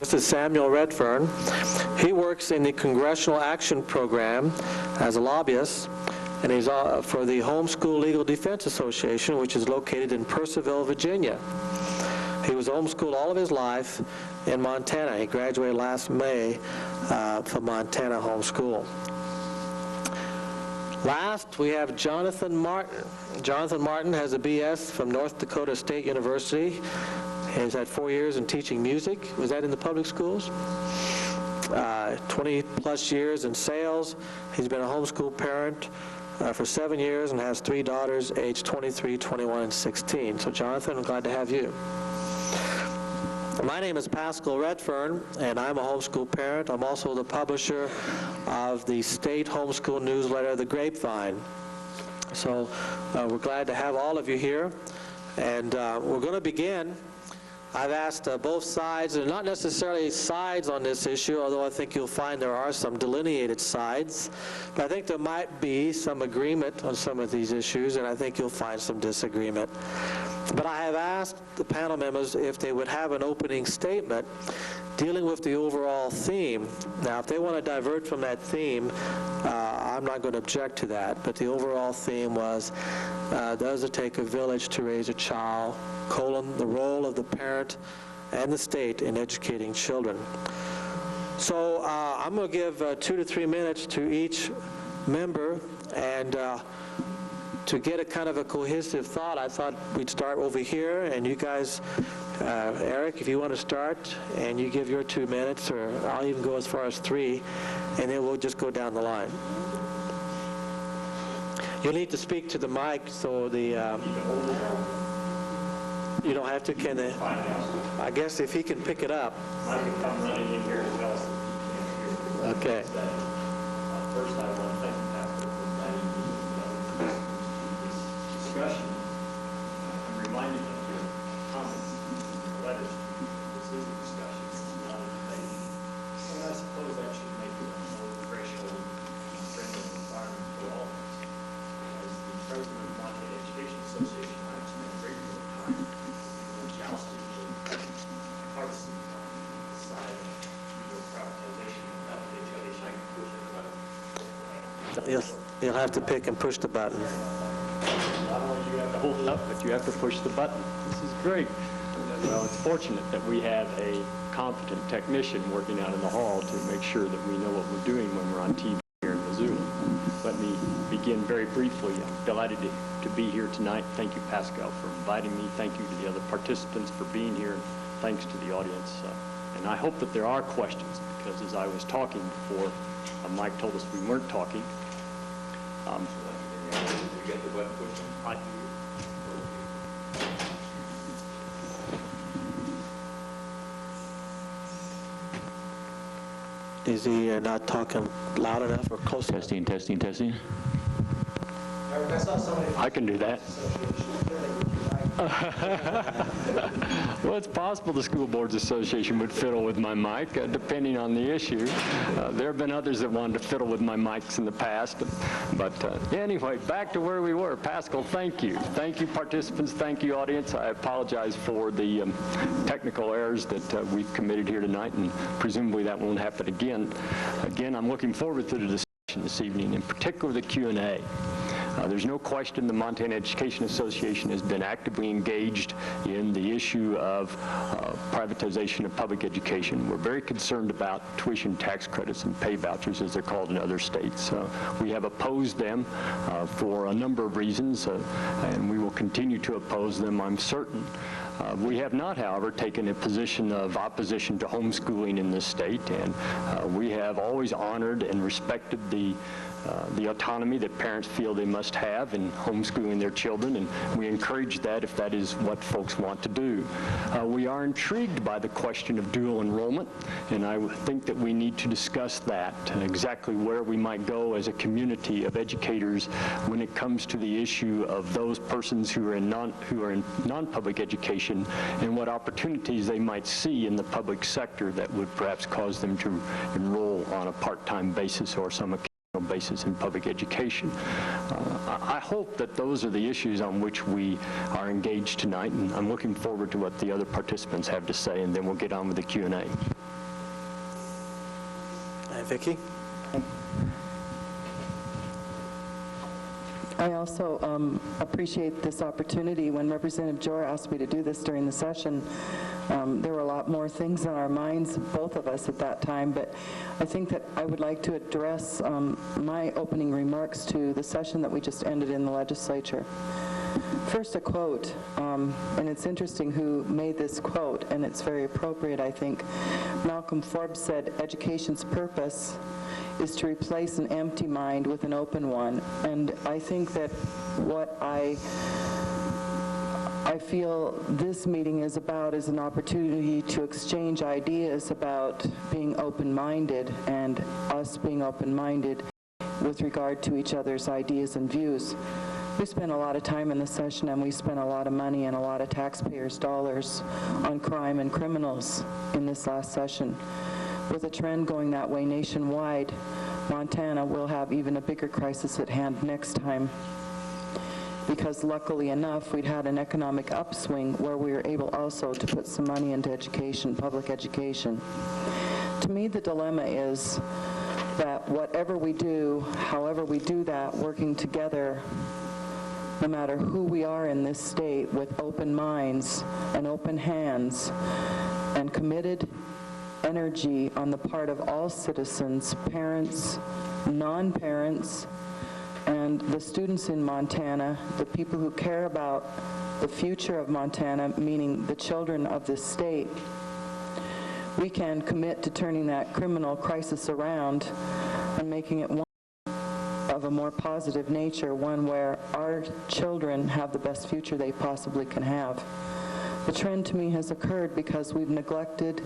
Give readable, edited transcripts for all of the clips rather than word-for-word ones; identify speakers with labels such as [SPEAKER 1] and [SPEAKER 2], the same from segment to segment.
[SPEAKER 1] This is Samuel Redfern. He works in the Congressional Action Program as a lobbyist, and he's for the Homeschool Legal Defense Association, which is located in Purcellville, Virginia. He was homeschooled all of his life in Montana. He graduated last May from Montana homeschool. Last, we have Jonathan Martin. Jonathan Martin has a BS from North Dakota State University. He's had 4 years in teaching music. Was that in the public schools? 20 plus years in sales. He's been a homeschool parent for 7 years and has 3 daughters aged 23, 21, and 16. So Jonathan, I'm glad to have you. My name is Pascal Redfern, and I'm a homeschool parent. I'm also the publisher of the state homeschool newsletter, The Grapevine. So we're glad to have all of you here, and we're going to begin. I've asked both sides, and not necessarily sides on this issue, although I think you'll find there are some delineated sides, but I think there might be some agreement on some of these issues, and I think you'll find some disagreement. But I have asked the panel members if they would have an opening statement dealing with the overall theme. Now, if they want to divert from that theme, I'm not going to object to that, but the overall theme was, does it take a village to raise a child, the role of the parent and the state in educating children. So I'm going to give 2 to 3 minutes to each member, and to get a kind of a cohesive thought, I thought we'd start over here, and you guys, Eric, if you want to start, and you give your 2 minutes, or I'll even go as far as 3, and then we'll just go down the line. You'll need to speak to the mic, so the, you don't have to, can they? I guess if he can pick it up.
[SPEAKER 2] I can come running in here and tell us that he can't hear.
[SPEAKER 1] Okay.
[SPEAKER 2] First, I want to thank you, Pastor, for inviting me to this discussion. I'm reminded of your comments in the letters. This is a discussion, not a debate. And I suppose that should make it a more threshold and friendly environment for all of us. As the president of the Montana Education Association, I've spent a great deal of time jousting the partisan side of privatization and public education.
[SPEAKER 1] You'll have to pick and push the button.
[SPEAKER 2] Not only do you have to hold it up, but you have to push the button. This is great. Well, it's fortunate that we have a competent technician working out in the hall to make sure that we know what we're doing when we're on TV here in Missoula. Let me begin very briefly. I'm delighted to be here tonight. Thank you, Pascal, for inviting me. Thank you to the other participants for being here. And thanks to the audience. And I hope that there are questions, because as I was talking before, Mike told us we weren't talking.
[SPEAKER 3] You get the button pushed?
[SPEAKER 1] Is he not talking loud enough or close enough?
[SPEAKER 3] Testing, testing, testing.
[SPEAKER 2] I can do that. Well, it's possible the School Boards Association would fiddle with my mic, depending on the issue. There have been others that wanted to fiddle with my mics in the past. But anyway, back to where we were. Pascal, thank you. Thank you, participants. Thank you, audience. I apologize for the technical errors that we've committed here tonight, and presumably that won't happen again. Again, I'm looking forward to the discussion this evening, in particular the Q&A. There's no question the Montana Education Association has been actively engaged in the issue of privatization of public education. We're very concerned about tuition tax credits and pay vouchers, as they're called in other states. We have opposed them for a number of reasons, and we will continue to oppose them, I'm certain. We have not, however, taken a position of opposition to homeschooling in this state, and we have always honored and respected the autonomy that parents feel they must have in homeschooling their children, and we encourage that if that is what folks want to do. We are intrigued by the question of dual enrollment, and I think that we need to discuss that and exactly where we might go as a community of educators when it comes to the issue of those persons who are in non-public education and what opportunities they might see in the public sector that would perhaps cause them to enroll on a part-time basis or some occasional basis in public education. I hope that those are the issues on which we are engaged tonight, and I'm looking forward to what the other participants have to say, and then we'll get on with the Q&A.
[SPEAKER 1] Vicki?
[SPEAKER 4] I also appreciate this opportunity. When Representative Jor asked me to do this during the session, there were a lot more things on our minds, both of us at that time, but I think that I would like to address my opening remarks to the session that we just ended in the legislature. First, a quote, and it's interesting who made this quote, and it's very appropriate, I think. Malcolm Forbes said, "Education's purpose is to replace an empty mind with an open one." And I think that what I feel this meeting is about is an opportunity to exchange ideas about being open-minded, and us being open-minded with regard to each other's ideas and views. We spent a lot of time in the session, and we spent a lot of money and a lot of taxpayers' dollars on crime and criminals in this last session. With a trend going that way nationwide, Montana will have even a bigger crisis at hand next time, because luckily enough, we'd had an economic upswing where we were able also to put some money into education, public education. To me, the dilemma is that whatever we do, however we do that, working together, no matter who we are in this state, with open minds and open hands and committed energy on the part of all citizens, parents, non-parents, and the students in Montana, the people who care about the future of Montana, meaning the children of this state, we can commit to turning that criminal crisis around and making it one of a more positive nature, one where our children have the best future they possibly can have. The trend to me has occurred because we've neglected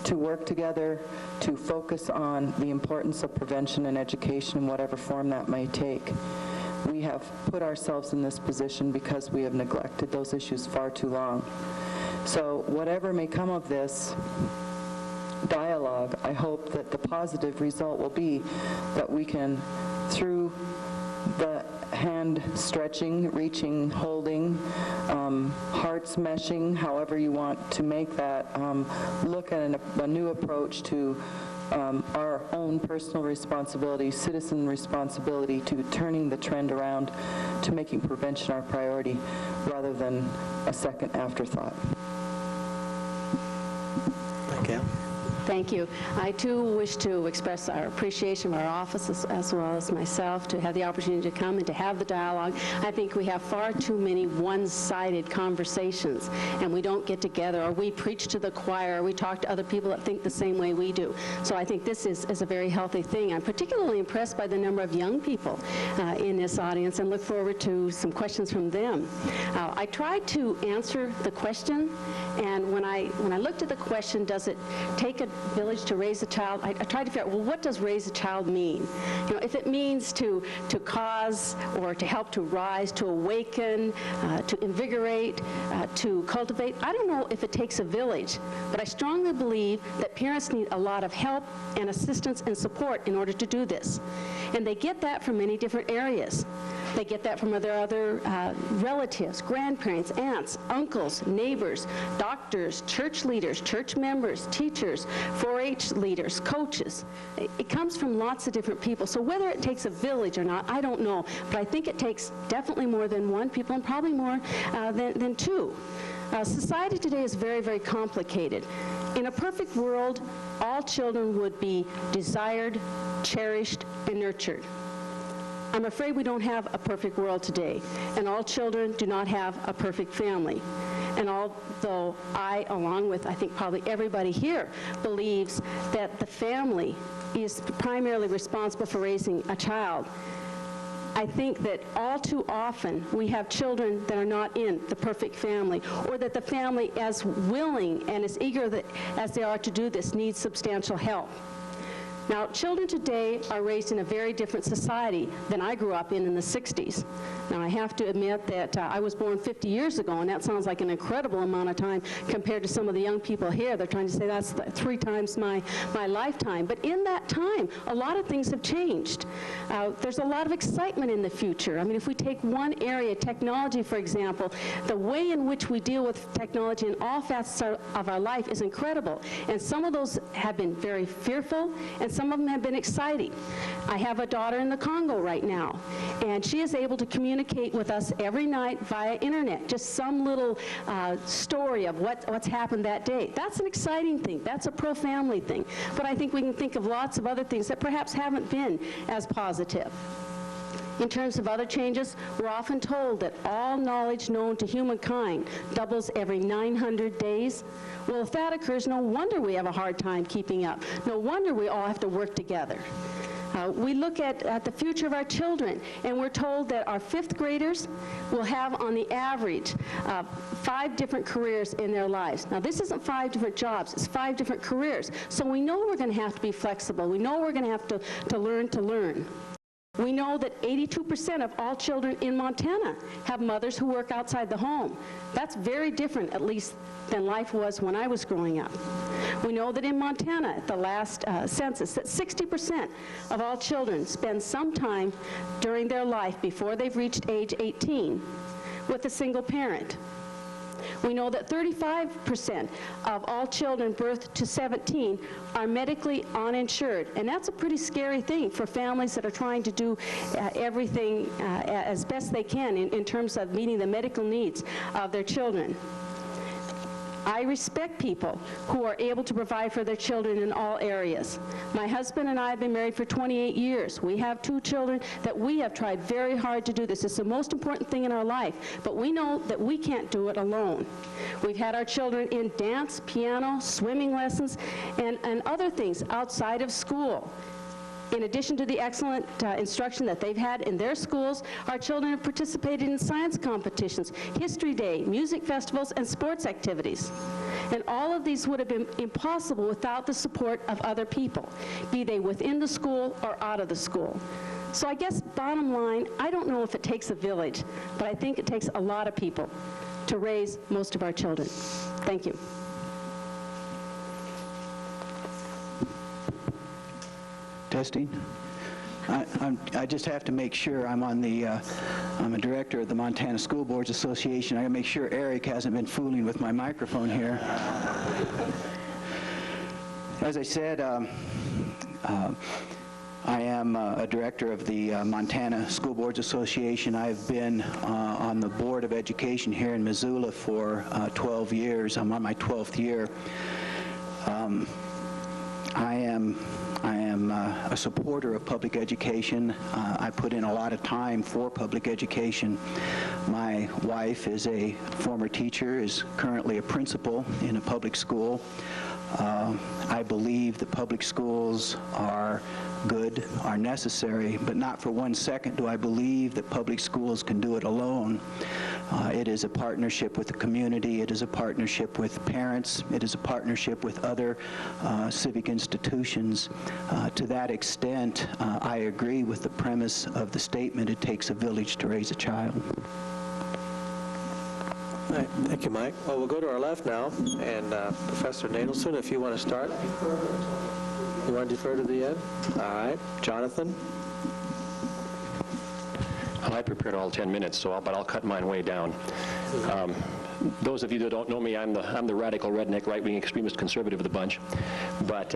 [SPEAKER 4] to work together to focus on the importance of prevention and education in whatever form that may take. We have put ourselves in this position because we have neglected those issues far too long. So whatever may come of this dialogue, I hope that the positive result will be that we can, through the hand stretching, reaching, holding, hearts meshing, however you want to make that, look at a new approach to our own personal responsibility, citizen responsibility, to turning the trend around to making prevention our priority rather than a second afterthought.
[SPEAKER 1] Thank you.
[SPEAKER 5] Thank you. I, too, wish to express our appreciation of our office as well as myself to have the opportunity to come and to have the dialogue. I think we have far too many one-sided conversations, and we don't get together, or we preach to the choir, or we talk to other people that think the same way we do. So I think this is a very healthy thing. I'm particularly impressed by the number of young people in this audience, and look forward to some questions from them. I tried to answer the question, and when I looked at the question, does it take a village to raise a child, I tried to figure out, well, what does raise a child mean? You know, if it means to cause or to help to rise, to awaken, to invigorate, to cultivate, I don't know if it takes a village, but I strongly believe that parents need a lot of help and assistance and support in order to do this. And they get that from many different areas. They get that from their other relatives, grandparents, aunts, uncles, neighbors, doctors, church leaders, church members, teachers, 4-H leaders, coaches. It comes from lots of different people. So whether it takes a village or not, I don't know. But I think it takes definitely more than one people, and probably more than two. Society today is very, very complicated. In a perfect world, all children would be desired, cherished, and nurtured. I'm afraid we don't have a perfect world today, and all children do not have a perfect family. And although I, along with I think probably everybody here, believes that the family is primarily responsible for raising a child, I think that all too often we have children that are not in the perfect family, or that the family, as willing and as eager as they are to do this, needs substantial help. Now, children today are raised in a very different society than I grew up in the 60s. Now, I have to admit that I was born 50 years ago, and that sounds like an incredible amount of time compared to some of the young people here. They're trying to say that's 3 times my lifetime. But in that time, a lot of things have changed. There's a lot of excitement in the future. I mean, if we take one area, technology, for example, the way in which we deal with technology in all facets of our life is incredible. And some of those have been very fearful, and some of them have been exciting. I have a daughter in the Congo right now, and she is able to communicate with us every night via internet, just some little story of what's happened that day. That's an exciting thing. That's a pro-family thing. But I think we can think of lots of other things that perhaps haven't been as positive. In terms of other changes, we're often told that all knowledge known to humankind doubles every 900 days. Well, if that occurs, no wonder we have a hard time keeping up. No wonder we all have to work together. We look at the future of our children, and we're told that our 5th graders will have, on the average, 5 different careers in their lives. Now, this isn't 5 different jobs, it's 5 different careers. So we know we're going to have to be flexible. We know we're going to have to learn. We know that 82% of all children in Montana have mothers who work outside the home. That's very different, at least, than life was when I was growing up. We know that in Montana, at the last census, that 60% of all children spend some time during their life before they've reached age 18 with a single parent. We know that 35% of all children birthed to 17 are medically uninsured, and that's a pretty scary thing for families that are trying to do everything as best they can in terms of meeting the medical needs of their children. I respect people who are able to provide for their children in all areas. My husband and I have been married for 28 years. We have 2 children that we have tried very hard to do this. It's the most important thing in our life, but we know that we can't do it alone. We've had our children in dance, piano, swimming lessons, and other things outside of school. In addition to the excellent instruction that they've had in their schools, our children have participated in science competitions, History Day, music festivals, and sports activities. And all of these would have been impossible without the support of other people, be they within the school or out of the school. So I guess bottom line, I don't know if it takes a village, but I think it takes a lot of people to raise most of our children. Thank you.
[SPEAKER 6] Testing. I just have to make sure I'm on the, I'm a director of the Montana School Boards Association. I gotta make sure Eric hasn't been fooling with my microphone here. As I said, I am a director of the Montana School Boards Association. I've been on the Board of Education here in Missoula for 12 years. I'm on my 12th year. I am a supporter of public education. I put in a lot of time for public education. My wife is a former teacher, is currently a principal in a public school. I believe the public schools are good, are necessary, but not for 1 second do I believe that public schools can do it alone. It is a partnership with the community, it is a partnership with parents, it is a partnership with other civic institutions. To that extent, I agree with the premise of the statement, it takes a village to raise a child.
[SPEAKER 1] All right, thank you, Mike. Well, we'll go to our left now, and Professor Nadelson, if you want to start. You want to defer to the end? All right. Jonathan?
[SPEAKER 7] I prepared all 10 minutes, but I'll cut mine way down. Those of you that don't know me, I'm the radical redneck, right-wing extremist conservative of the bunch. But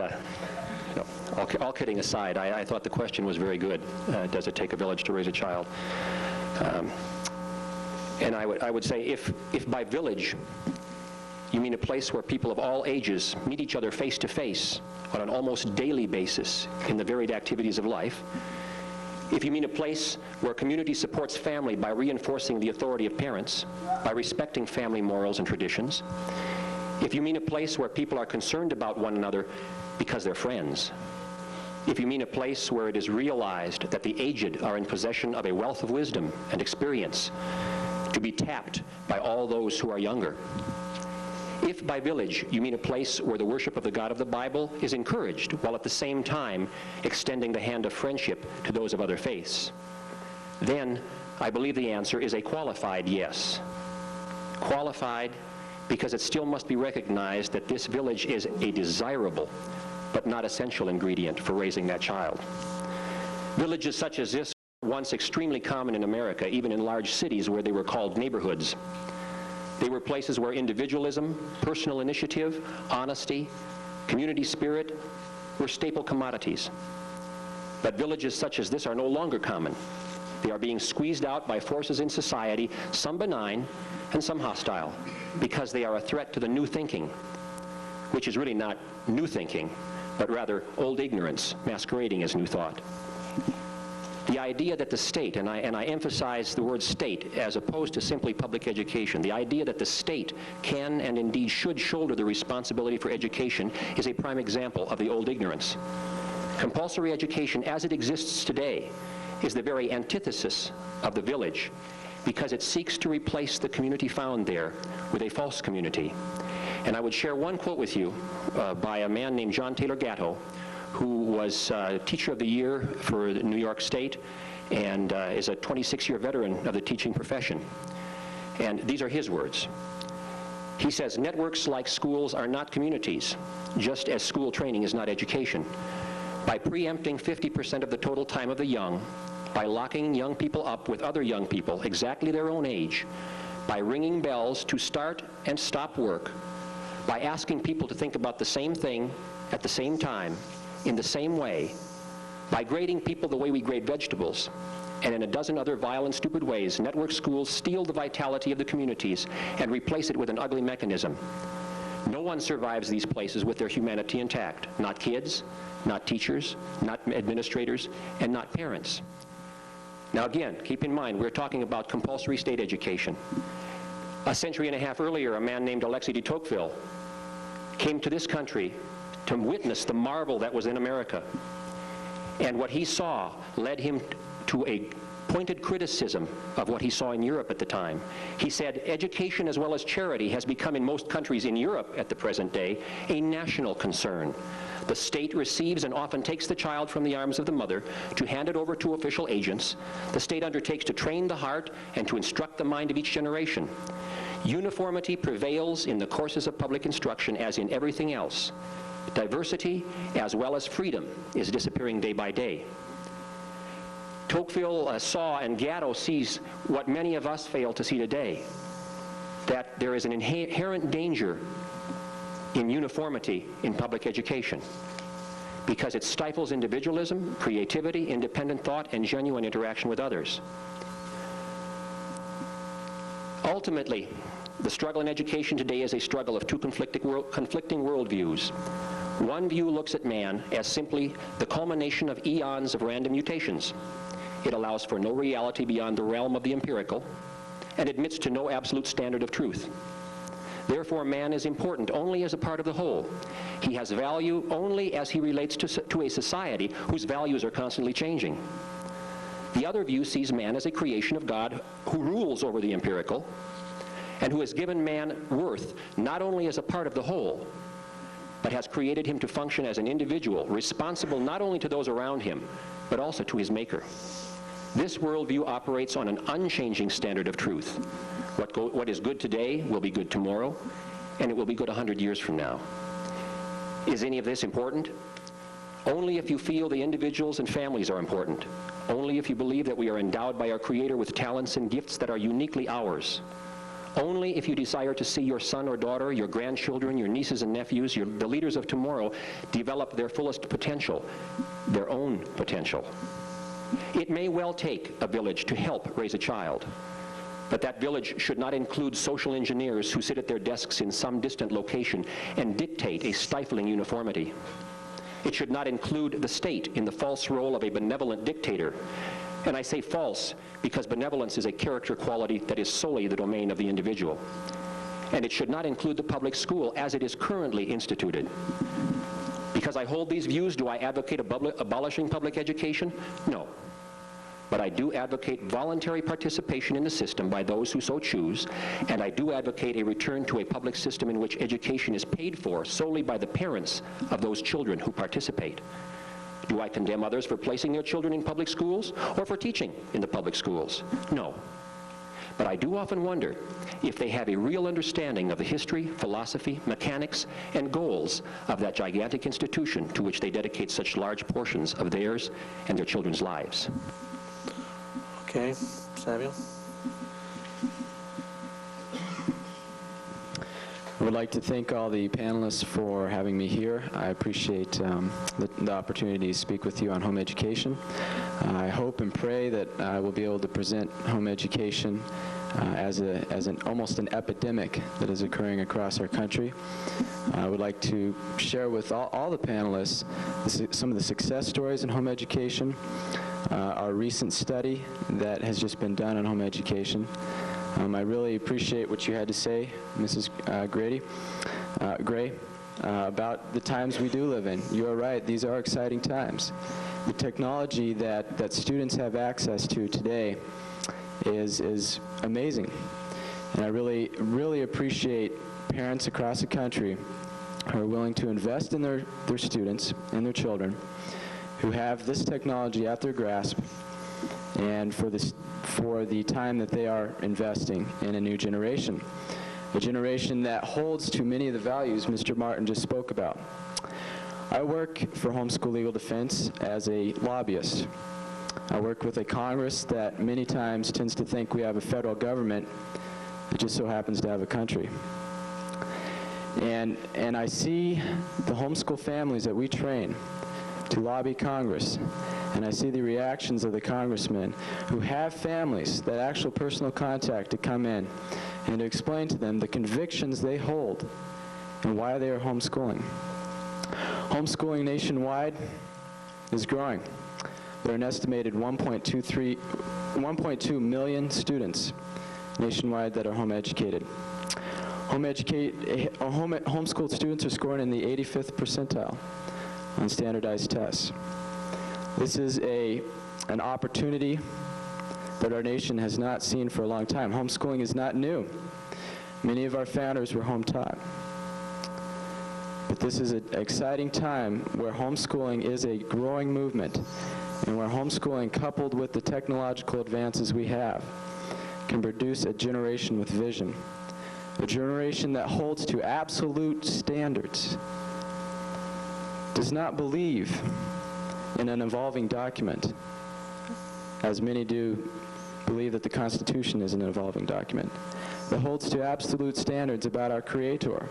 [SPEAKER 7] all kidding aside, I thought the question was very good. Does it take a village to raise a child? And I would say if by village you mean a place where people of all ages meet each other face to face on an almost daily basis in the varied activities of life, if you mean a place where community supports family by reinforcing the authority of parents, by respecting family morals and traditions, if you mean a place where people are concerned about one another because they're friends, if you mean a place where it is realized that the aged are in possession of a wealth of wisdom and experience to be tapped by all those who are younger, If by village you mean a place where the worship of the God of the Bible is encouraged, while at the same time extending the hand of friendship to those of other faiths, then I believe the answer is a qualified yes. Qualified because it still must be recognized that this village is a desirable but not essential ingredient for raising that child. Villages such as this were once extremely common in America, even in large cities where they were called neighborhoods. They were places where individualism, personal initiative, honesty, community spirit were staple commodities. But villages such as this are no longer common. They are being squeezed out by forces in society, some benign and some hostile, because they are a threat to the new thinking, which is really not new thinking, but rather old ignorance masquerading as new thought. The idea that the state, and I emphasize the word state as opposed to simply public education, the idea that the state can and indeed should shoulder the responsibility for education is a prime example of the old ignorance. Compulsory education as it exists today is the very antithesis of the village, because it seeks to replace the community found there with a false community. And I would share one quote with you by a man named John Taylor Gatto, who was Teacher of the Year for New York State and is a 26-year veteran of the teaching profession. And these are his words. He says, "Networks like schools are not communities, just as school training is not education. By preempting 50% of the total time of the young, by locking young people up with other young people exactly their own age, by ringing bells to start and stop work, by asking people to think about the same thing at the same time, in the same way, by grading people the way we grade vegetables, and in a dozen other vile and stupid ways, network schools steal the vitality of the communities and replace it with an ugly mechanism. No one survives these places with their humanity intact. Not kids, not teachers, not administrators, and not parents." Now again, keep in mind, we're talking about compulsory state education. A century and a half earlier, a man named Alexis de Tocqueville came to this country to witness the marvel that was in America. And what he saw led him to a pointed criticism of what he saw in Europe at the time. He said, "Education as well as charity has become in most countries in Europe at the present day a national concern. The state receives and often takes the child from the arms of the mother to hand it over to official agents. The state undertakes to train the heart and to instruct the mind of each generation. Uniformity prevails in the courses of public instruction as in everything else. Diversity as well as freedom is disappearing day by day." Tocqueville saw, and Gatto sees, what many of us fail to see today, that there is an inherent danger in uniformity in public education, because it stifles individualism, creativity, independent thought, and genuine interaction with others. Ultimately, the struggle in education today is a struggle of two conflicting worldviews. One view looks at man as simply the culmination of eons of random mutations. It allows for no reality beyond the realm of the empirical and admits to no absolute standard of truth. Therefore, man is important only as a part of the whole. He has value only as he relates to a society whose values are constantly changing. The other view sees man as a creation of God who rules over the empirical and who has given man worth not only as a part of the whole, but has created him to function as an individual, responsible not only to those around him, but also to his maker. This worldview operates on an unchanging standard of truth. What is good today will be good tomorrow, and it will be good 100 years from now. Is any of this important? Only if you feel the individuals and families are important. Only if you believe that we are endowed by our Creator with talents and gifts that are uniquely ours. Only if you desire to see your son or daughter, your grandchildren, your nieces and nephews, the leaders of tomorrow, develop their fullest potential, their own potential. It may well take a village to help raise a child, but that village should not include social engineers who sit at their desks in some distant location and dictate a stifling uniformity. It should not include the state in the false role of a benevolent dictator. And I say false because benevolence is a character quality that is solely the domain of the individual. And it should not include the public school as it is currently instituted. Because I hold these views, do I advocate abolishing public education? No. But I do advocate voluntary participation in the system by those who so choose, and I do advocate a return to a public system in which education is paid for solely by the parents of those children who participate. Do I condemn others for placing their children in public schools or for teaching in the public schools? No. But I do often wonder if they have a real understanding of the history, philosophy, mechanics, and goals of that gigantic institution to which they dedicate such large portions of theirs and their children's lives.
[SPEAKER 1] Okay, Samuel?
[SPEAKER 8] I would like to thank all the panelists for having me here. I appreciate the opportunity to speak with you on home education. I hope and pray that I will be able to present home education as almost an epidemic that is occurring across our country. I would like to share with all the panelists some of the success stories in home education, our recent study that has just been done on home education. I really appreciate what you had to say, Mrs. Gray, about the times we do live in. You are right, these are exciting times. The technology that students have access to today is amazing. And I really appreciate parents across the country who are willing to invest in their students and their children, who have this technology at their grasp, and for the time that they are investing in a new generation, a generation that holds to many of the values Mr. Martin just spoke about. I work for Homeschool Legal Defense as a lobbyist. I work with a Congress that many times tends to think we have a federal government that just so happens to have a country. And I see the homeschool families that we train to lobby Congress, and I see the reactions of the congressmen who have families, that actual personal contact, to come in and to explain to them the convictions they hold and why they are homeschooling. Homeschooling nationwide is growing. There are an estimated 1.2 million students nationwide that are home educated. Homeschooled students are scoring in the 85th percentile on standardized tests. This is an opportunity that our nation has not seen for a long time. Homeschooling is not new. Many of our founders were home taught. But this is an exciting time where homeschooling is a growing movement, and where homeschooling, coupled with the technological advances we have, can produce a generation with vision, a generation that holds to absolute standards, does not believe in an evolving document, as many do believe that the Constitution is an evolving document, that holds to absolute standards about our Creator.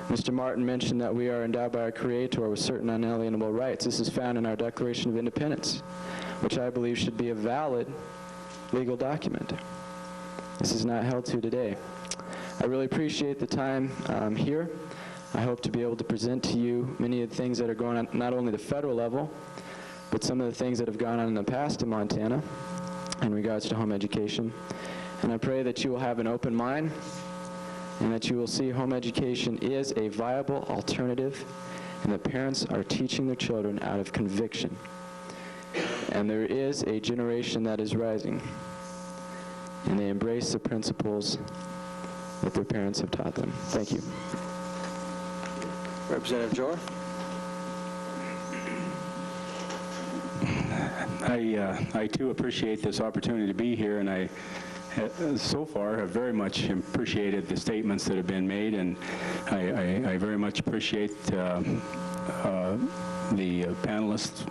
[SPEAKER 8] Mr. Martin mentioned that we are endowed by our Creator with certain unalienable rights. This is found in our Declaration of Independence, which I believe should be a valid legal document. This is not held to today. I really appreciate the time here. I hope to be able to present to you many of the things that are going on, not only the federal level, but some of the things that have gone on in the past in Montana in regards to home education. And I pray that you will have an open mind, and that you will see home education is a viable alternative, and that parents are teaching their children out of conviction. And there is a generation that is rising, and they embrace the principles that their parents have taught them. Thank you.
[SPEAKER 1] Representative Jor?
[SPEAKER 9] I too appreciate this opportunity to be here, and I so far have very much appreciated the statements that have been made, and I very much appreciate the panelists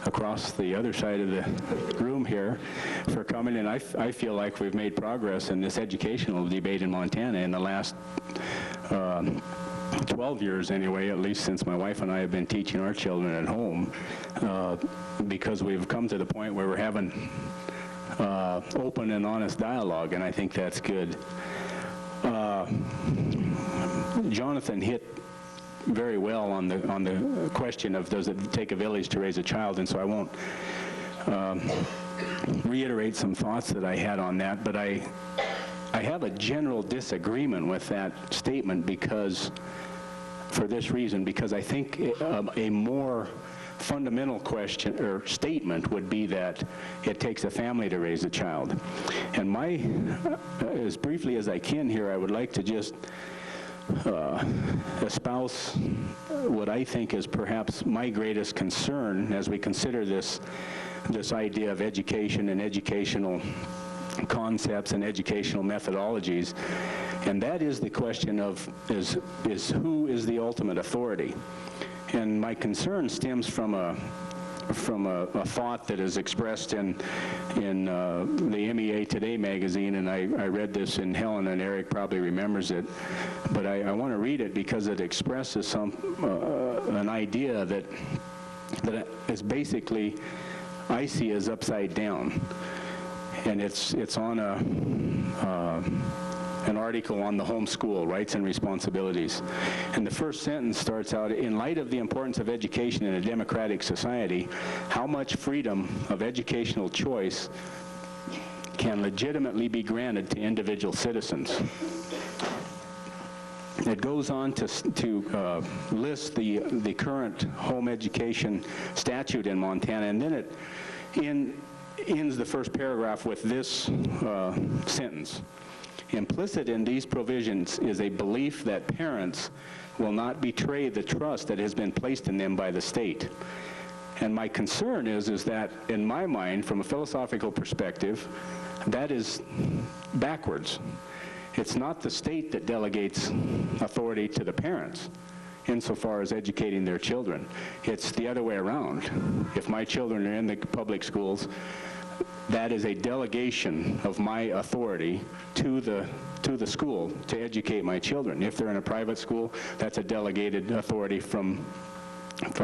[SPEAKER 9] across the other side of the room here for coming, and I feel like we've made progress in this educational debate in Montana in the last 12 years anyway, at least since my wife and I have been teaching our children at home, because we've come to the point where we're having open and honest dialogue, and I think that's good. Jonathan hit very well on the question of does it take a village to raise a child, and so I won't reiterate some thoughts that I had on that, but I have a general disagreement with that statement for this reason, because I think a more fundamental question or statement would be that it takes a family to raise a child. And as briefly as I can here, I would like to just espouse what I think is perhaps my greatest concern as we consider this idea of education and educational concepts and educational methodologies, and that is the question of is who is the ultimate authority. And my concern stems from a thought that is expressed in the MEA Today magazine, and I read this, and Helen and Eric probably remembers it, but I want to read it because it expresses an idea that is basically, I see as upside down. And it's on an article on the home school, rights and responsibilities. And the first sentence starts out, in light of the importance of education in a democratic society, how much freedom of educational choice can legitimately be granted to individual citizens? It goes on to list the current home education statute in Montana, and then it ends the first paragraph with this sentence. Implicit in these provisions is a belief that parents will not betray the trust that has been placed in them by the state. And my concern is that, in my mind, from a philosophical perspective, that is backwards. It's not the state that delegates authority to the parents insofar as educating their children. It's the other way around. If my children are in the public schools, that is a delegation of my authority to the school to educate my children. If they're in a private school, that's a delegated authority from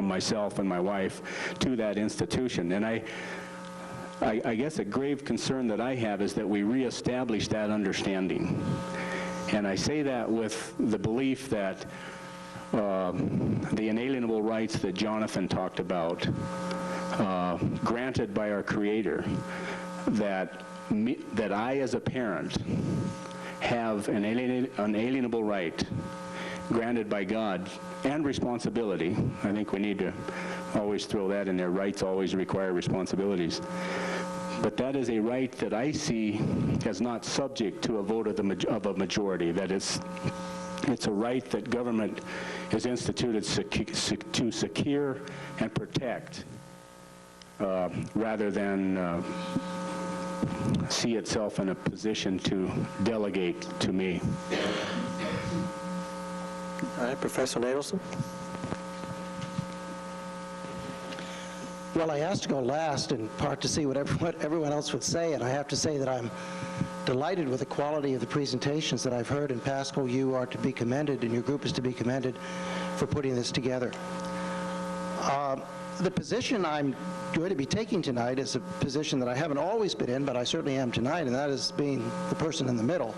[SPEAKER 9] myself and my wife to that institution. And I guess a grave concern that I have is that we reestablish that understanding. And I say that with the belief that the inalienable rights that Jonathan talked about, granted by our Creator, that I as a parent have an unalienable right granted by God, and responsibility. I think we need to always throw that in there. Rights always require responsibilities. But that is a right that I see as not subject to a vote of a majority. That it's a right that government is instituted to secure and protect, rather than see itself in a position to delegate to me.
[SPEAKER 1] All right, Professor Nadelson.
[SPEAKER 10] Well, I asked to go last in part to see what everyone else would say, and I have to say that I'm delighted with the quality of the presentations that I've heard, and Pascal, you are to be commended, and your group is to be commended for putting this together. The position I'm going to be taking tonight is a position that I haven't always been in, but I certainly am tonight, and that is being the person in the middle.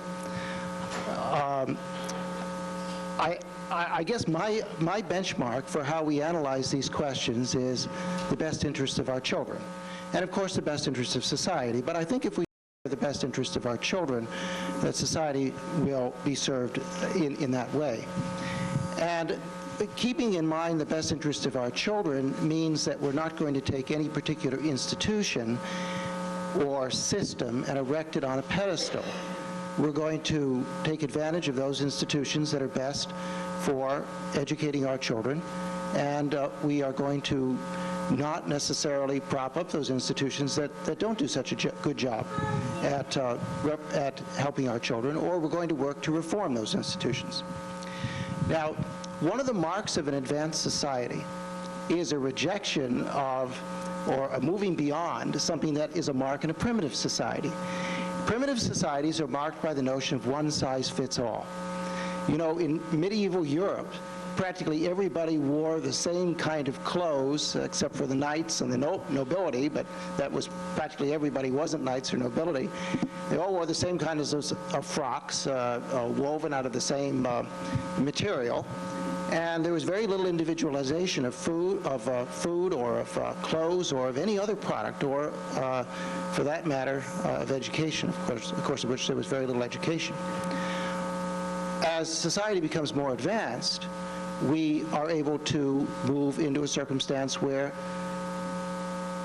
[SPEAKER 10] I guess my benchmark for how we analyze these questions is the best interest of our children, and of course the best interest of society. But I think if we do the best interest of our children, that society will be served in that way. And keeping in mind the best interest of our children means that we're not going to take any particular institution or system and erect it on a pedestal. We're going to take advantage of those institutions that are best for educating our children, and we are going to not necessarily prop up those institutions that don't do such a good job at helping our children, or we're going to work to reform those institutions. Now, one of the marks of an advanced society is a rejection of, or a moving beyond, something that is a mark in a primitive society. Primitive societies are marked by the notion of one size fits all. You know, in medieval Europe, practically everybody wore the same kind of clothes, except for the knights and the nobility, but that was practically everybody wasn't knights or nobility. They all wore the same kind of frocks, woven out of the same material. And there was very little individualization of food or of clothes or of any other product, or for that matter, of education, of course, of which there was very little education. As society becomes more advanced, we are able to move into a circumstance where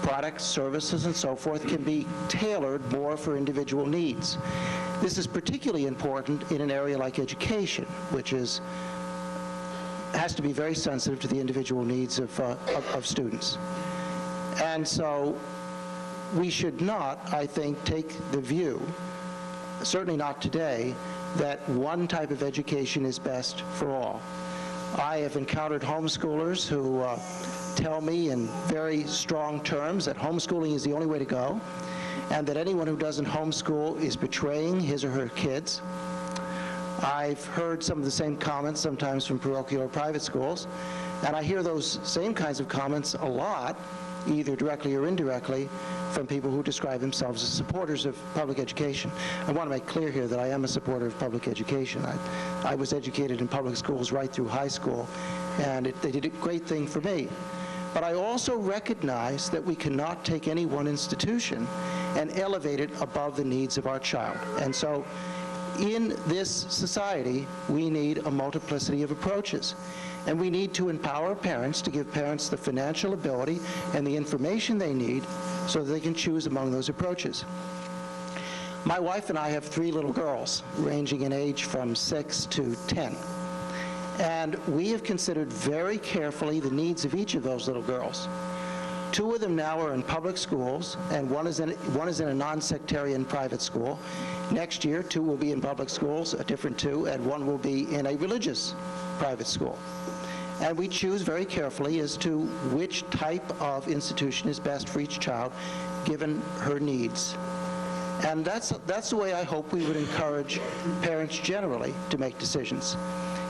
[SPEAKER 10] products, services, and so forth can be tailored more for individual needs. This is particularly important in an area like education, which has to be very sensitive to the individual needs of students. And so we should not, I think, take the view, certainly not today, that one type of education is best for all. I have encountered homeschoolers who tell me in very strong terms that homeschooling is the only way to go, and that anyone who doesn't homeschool is betraying his or her kids. I've heard some of the same comments sometimes from parochial or private schools, and I hear those same kinds of comments a lot, either directly or indirectly, from people who describe themselves as supporters of public education. I want to make clear here that I am a supporter of public education. I was educated in public schools right through high school, and they did a great thing for me. But I also recognize that we cannot take any one institution and elevate it above the needs of our child. And so in this society, we need a multiplicity of approaches. And we need to empower parents to give parents the financial ability and the information they need so that they can choose among those approaches. My wife and I have 3 little girls, ranging in age from 6 to 10. And we have considered very carefully the needs of each of those little girls. 2 of them now are in public schools, and one is in a non-sectarian private school. Next year, 2 will be in public schools, a different 2, and 1 will be in a religious private school. And we choose very carefully as to which type of institution is best for each child, given her needs. And that's the way I hope we would encourage parents generally to make decisions.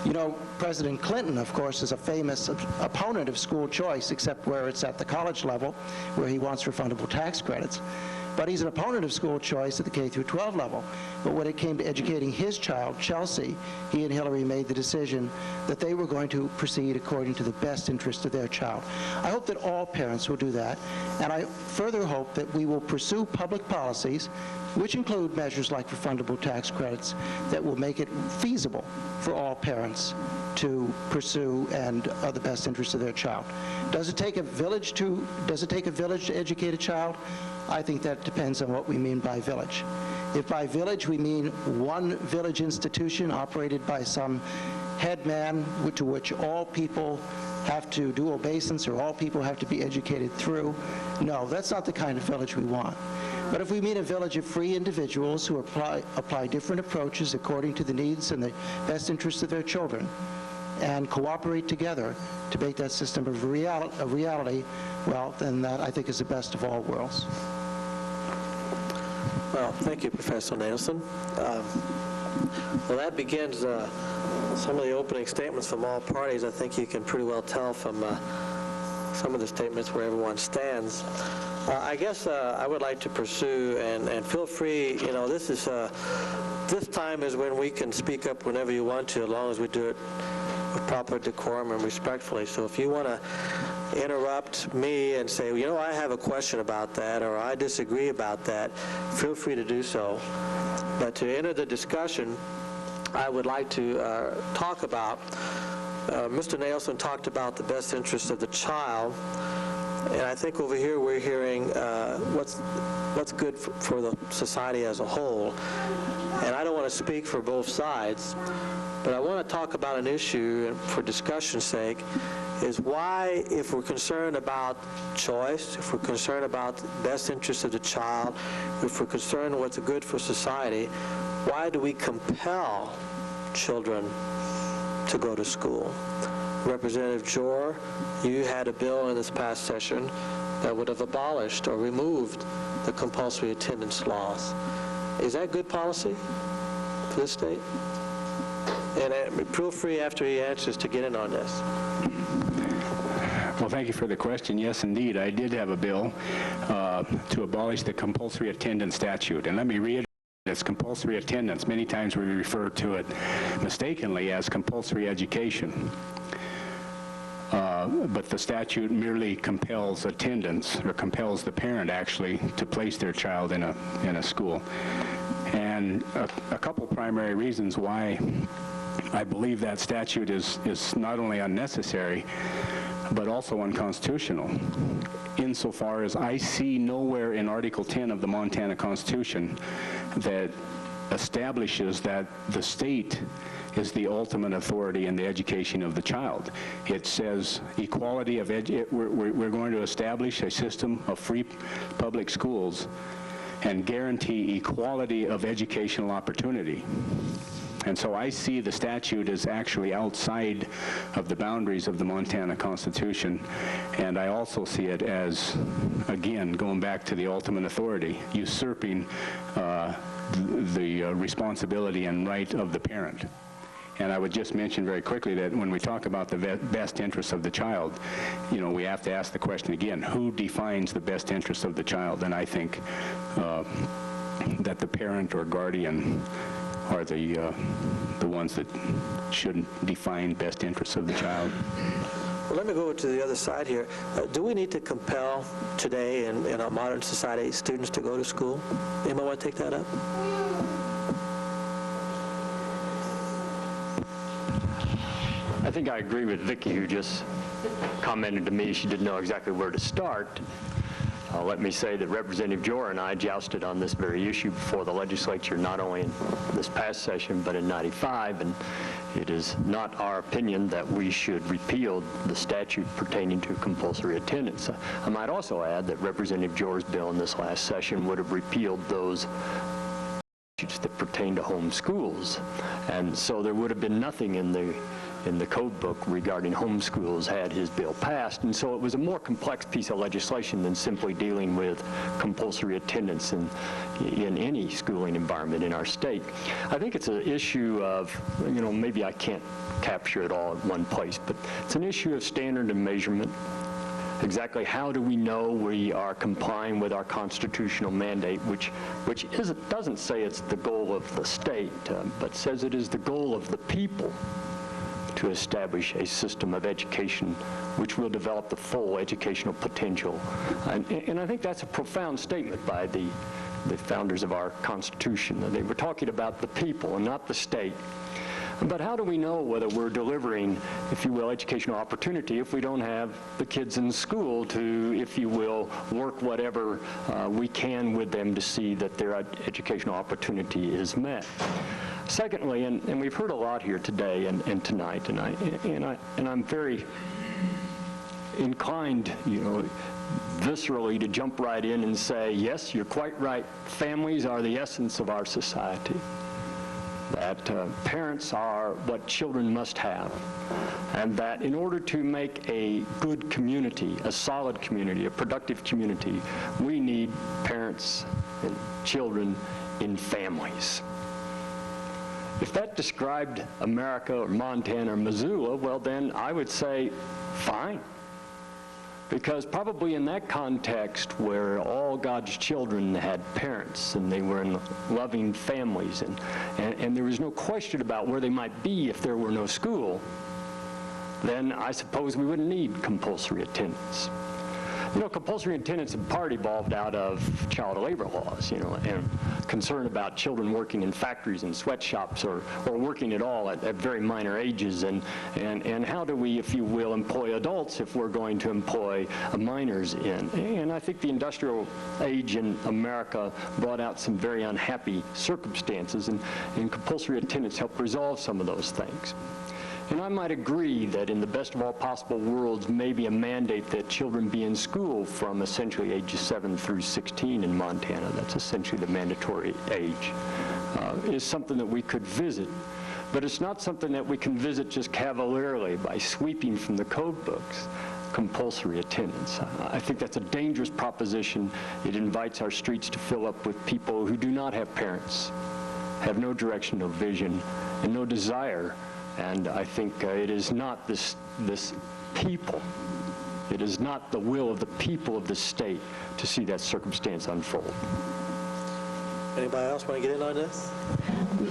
[SPEAKER 10] You know, President Clinton, of course, is a famous opponent of school choice, except where it's at the college level, where he wants refundable tax credits. But he's an opponent of school choice at the K through 12 level. But when it came to educating his child, Chelsea, he and Hillary made the decision that they were going to proceed according to the best interest of their child. I hope that all parents will do that, and I further hope that we will pursue public policies, which include measures like refundable tax credits, that will make it feasible for all parents to pursue and the best interest of their child. Does it take a village to educate a child? I think that depends on what we mean by village. If by village we mean one village institution operated by some head man to which all people have to do obeisance or all people have to be educated through, no, that's not the kind of village we want. But if we mean a village of free individuals who apply different approaches according to the needs and the best interests of their children, and cooperate together to make that system a reality, well, then that, I think, is the best of all worlds.
[SPEAKER 1] Well, thank you, Professor Nailson. Well, that begins some of the opening statements from all parties. I think you can pretty well tell from some of the statements where everyone stands. I guess I would like to pursue, and feel free, you know, this time is when we can speak up whenever you want to, as long as we do it with proper decorum and respectfully. So if you want to interrupt me and say, you know, I have a question about that, or I disagree about that, feel free to do so. But to enter the discussion, I would like to talk about, Mr. Nailson talked about the best interest of the child, and I think over here we're hearing what's good for the society as a whole. And I don't want to speak for both sides, but I want to talk about an issue, and for discussion's sake, is why, if we're concerned about choice, if we're concerned about the best interest of the child, if we're concerned what's good for society, why do we compel children to go to school? Representative Jor, you had a bill in this past session that would have abolished or removed the compulsory attendance laws. Is that good policy for this state? And feel free after he answers to get in on this.
[SPEAKER 9] Well, thank you for the question. Yes, indeed, I did have a bill to abolish the compulsory attendance statute. And let me reiterate, it's compulsory attendance. Many times we refer to it mistakenly as compulsory education. But the statute merely compels attendance, or compels the parent actually to place their child in a school. And a couple primary reasons why I believe that statute is not only unnecessary, but also unconstitutional, insofar as I see nowhere in Article 10 of the Montana Constitution that establishes that the state is the ultimate authority in the education of the child. It says equality of we're going to establish a system of free public schools and guarantee equality of educational opportunity. And so I see the statute as actually outside of the boundaries of the Montana Constitution, and I also see it as, again, going back to the ultimate authority, usurping the responsibility and right of the parent. And I would just mention very quickly that when we talk about the best interests of the child, you know, we have to ask the question again, who defines the best interests of the child? And I think that the parent or guardian are the ones that should define best interests of the child.
[SPEAKER 1] Well, let me go to the other side here. Do we need to compel today in our modern society students to go to school? Anybody want to take that up?
[SPEAKER 2] I think I agree with Vicki, who just commented to me she didn't know exactly where to start. Let me say that Representative Joer and I jousted on this very issue before the legislature, not only in this past session, but in '95, and it is not our opinion that we should repeal the statute pertaining to compulsory attendance. I might also add that Representative Joer's bill in this last session would have repealed those statutes that pertain to home schools, and so there would have been nothing in the code book regarding homeschools had his bill passed, and so it was a more complex piece of legislation than simply dealing with compulsory attendance in any schooling environment in our state. I think it's an issue of, you know, maybe I can't capture it all at one place, but it's an issue of standard and measurement. Exactly how do we know we are complying with our constitutional mandate, which doesn't say it's the goal of the state, but says it is the goal of the people to establish a system of education which will develop the full educational potential. And I think that's a profound statement by the founders of our Constitution. They were talking about the people and not the state. But how do we know whether we're delivering, if you will, educational opportunity if we don't have the kids in school to, if you will, work whatever we can with them to see that their educational opportunity is met? Secondly, and we've heard a lot here today and tonight, and I'm very inclined, you know, viscerally to jump right in and say, yes, you're quite right. Families are the essence of our society. That parents are what children must have, and that in order to make a good community, a solid community, a productive community, we need parents and children in families. If that described America or Montana or Missoula, well then I would say fine. Because probably in that context where all God's children had parents and they were in loving families and there was no question about where they might be if there were no school, then I suppose we wouldn't need compulsory attendance. You know, compulsory attendance in part evolved out of child labor laws, you know, and concern about children working in factories and sweatshops or working at all at very minor ages, and how do we, if you will, employ adults if we're going to employ minors in. And I think the industrial age in America brought out some very unhappy circumstances, and compulsory attendance helped resolve some of those things. And I might agree that in the best of all possible worlds, maybe a mandate that children be in school from essentially ages 7 through 16 in Montana, that's essentially the mandatory age, is something that we could visit. But it's not something that we can visit just cavalierly by sweeping from the code books compulsory attendance. I think that's a dangerous proposition. It invites our streets to fill up with people who do not have parents, have no direction, no vision, and no desire. And I think it is not this people, it is not the will of the people of the state to see that circumstance unfold.
[SPEAKER 1] Anybody else want to get in on this?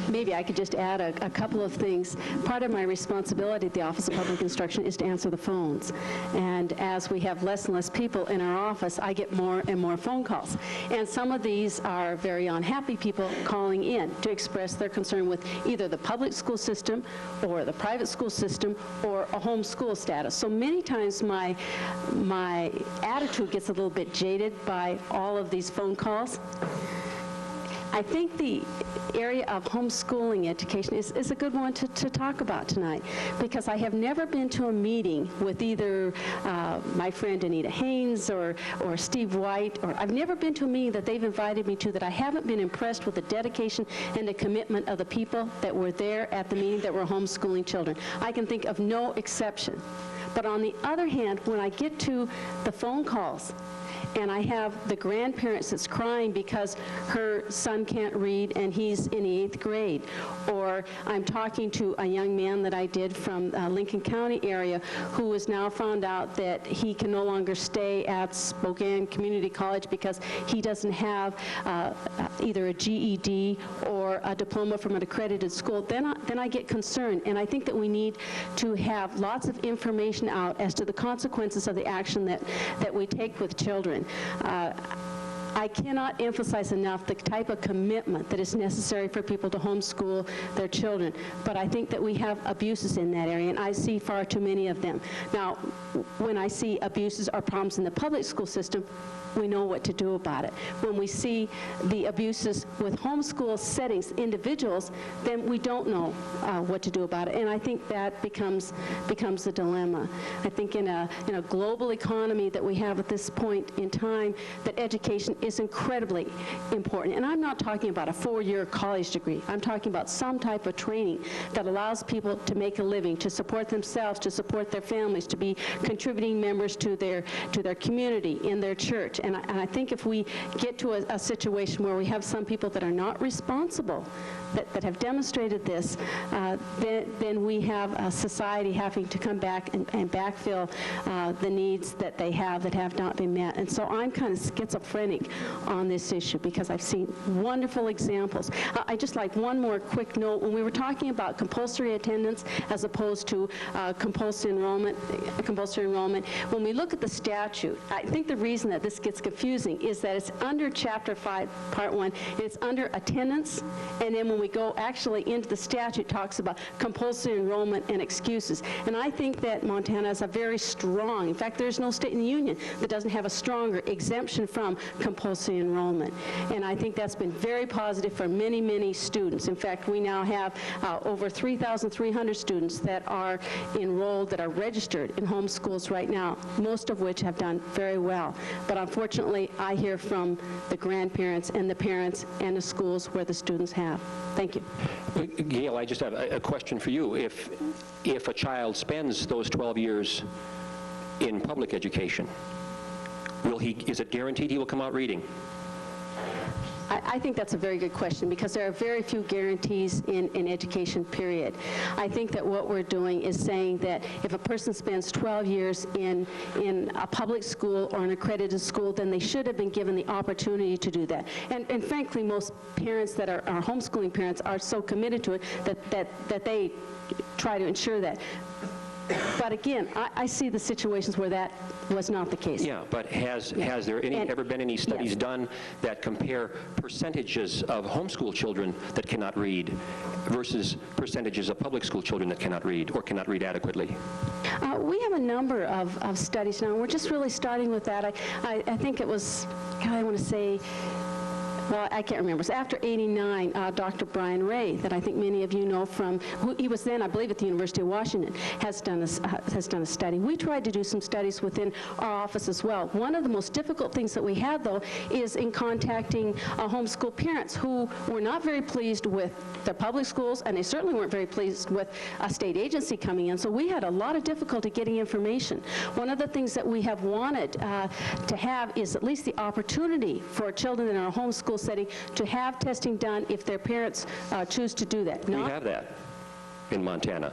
[SPEAKER 5] Maybe I could just add a couple of things. Part of my responsibility at the Office of Public Instruction is to answer the phones. And as we have less and less people in our office, I get more and more phone calls. And some of these are very unhappy people calling in to express their concern with either the public school system or the private school system or a homeschool status. So many times my attitude gets a little bit jaded by all of these phone calls. I think the area of homeschooling education is a good one to talk about tonight, because I have never been to a meeting with either my friend Anita Haynes or Steve White, or I've never been to a meeting that they've invited me to that I haven't been impressed with the dedication and the commitment of the people that were there at the meeting that were homeschooling children. I can think of no exception. But on the other hand, when I get to the phone calls, and I have the grandparents that's crying because her son can't read and he's in the 8th grade. Or I'm talking to a young man that I did from Lincoln County area who has now found out that he can no longer stay at Spokane Community College because he doesn't have either a GED or a diploma from an accredited school. Then I get concerned, and I think that we need to have lots of information out as to the consequences of the action that we take with children. I cannot emphasize enough the type of commitment that is necessary for people to homeschool their children, but I think that we have abuses in that area, and I see far too many of them. Now, when I see abuses or problems in the public school system, we know what to do about it. When we see the abuses with homeschool settings, individuals, then we don't know what to do about it. And I think that becomes a dilemma. I think in a global economy that we have at this point in time, that education is incredibly important. And I'm not talking about a 4-year college degree. I'm talking about some type of training that allows people to make a living, to support themselves, to support their families, to be contributing members to their community, in their church. And I think if we get to a situation where we have some people that are not responsible, that have demonstrated this, then we have a society having to come back and backfill the needs that they have that have not been met. And so I'm kind of schizophrenic on this issue because I've seen wonderful examples. I just like one more quick note. When we were talking about compulsory attendance as opposed to compulsory enrollment, when we look at the statute, I think the reason that this gets confusing is that it's under Chapter 5, Part 1, and it's under attendance, and then when we go actually into the statute, it talks about compulsory enrollment and excuses. And I think that Montana has a very strong, in fact, there's no state in the union that doesn't have a stronger exemption from compulsory enrollment. And I think that's been very positive for many, many students. In fact, we now have over 3,300 students that are enrolled, that are registered in homeschools right now, most of which have done very well. But unfortunately, I hear from the grandparents and the parents and the schools where the students have. Thank you.
[SPEAKER 7] Gail, I just have a question for you. If a child spends those 12 years in public education, is it guaranteed he will come out reading?
[SPEAKER 5] I think that's a very good question because there are very few guarantees in education, period. I think that what we're doing is saying that if a person spends 12 years in a public school or an accredited school, then they should have been given the opportunity to do that. And frankly, most parents that are homeschooling parents are so committed to it that they try to ensure that. But again, I see the situations where that was not the case.
[SPEAKER 7] Yeah, but has there ever been any studies done that compare percentages of homeschool children that cannot read versus percentages of public school children that cannot read or cannot read adequately?
[SPEAKER 5] We have a number of studies now, and we're just really starting with that. I think it was, I want to say, well, I can't remember. It was after '89, Dr. Brian Ray, that I think many of you know from, he was then, I believe, at the University of Washington, has done a study. We tried to do some studies within our office as well. One of the most difficult things that we had, though, is in contacting homeschool parents who were not very pleased with the public schools, and they certainly weren't very pleased with a state agency coming in. So we had a lot of difficulty getting information. One of the things that we have wanted to have is at least the opportunity for children in our homeschool setting to have testing done if their parents choose to do that.
[SPEAKER 7] We have that in Montana.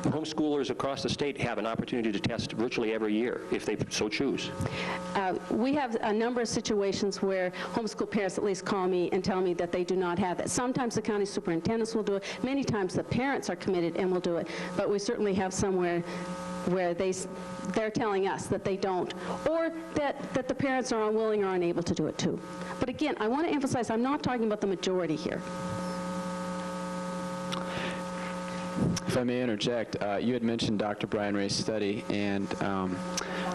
[SPEAKER 7] Homeschoolers across the state have an opportunity to test virtually every year, if they so choose.
[SPEAKER 5] We have a number of situations where homeschool parents at least call me and tell me that they do not have it. Sometimes the county superintendents will do it. Many times the parents are committed and will do it. But we certainly have somewhere where they're telling us that they don't, or that the parents are unwilling or unable to do it too. But again, I want to emphasize, I'm not talking about the majority here.
[SPEAKER 8] If I may interject, you had mentioned Dr. Brian Ray's study, and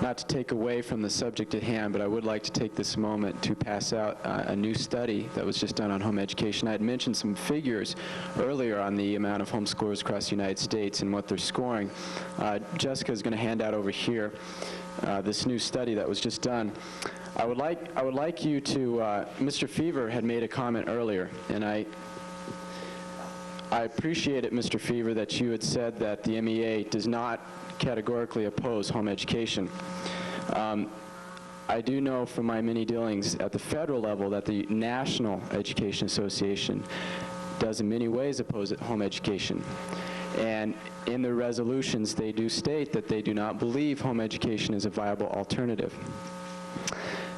[SPEAKER 8] not to take away from the subject at hand, but I would like to take this moment to pass out a new study that was just done on home education. I had mentioned some figures earlier on the amount of homeschoolers across the United States and what they're scoring. Jessica is going to hand out over here this new study that was just done. I would like you to, Mr. Feaver had made a comment earlier, and I appreciate it, Mr. Feaver, that you had said that the MEA does not categorically oppose home education. I do know from my many dealings at the federal level that the National Education Association does in many ways oppose home education. And in their resolutions, they do state that they do not believe home education is a viable alternative.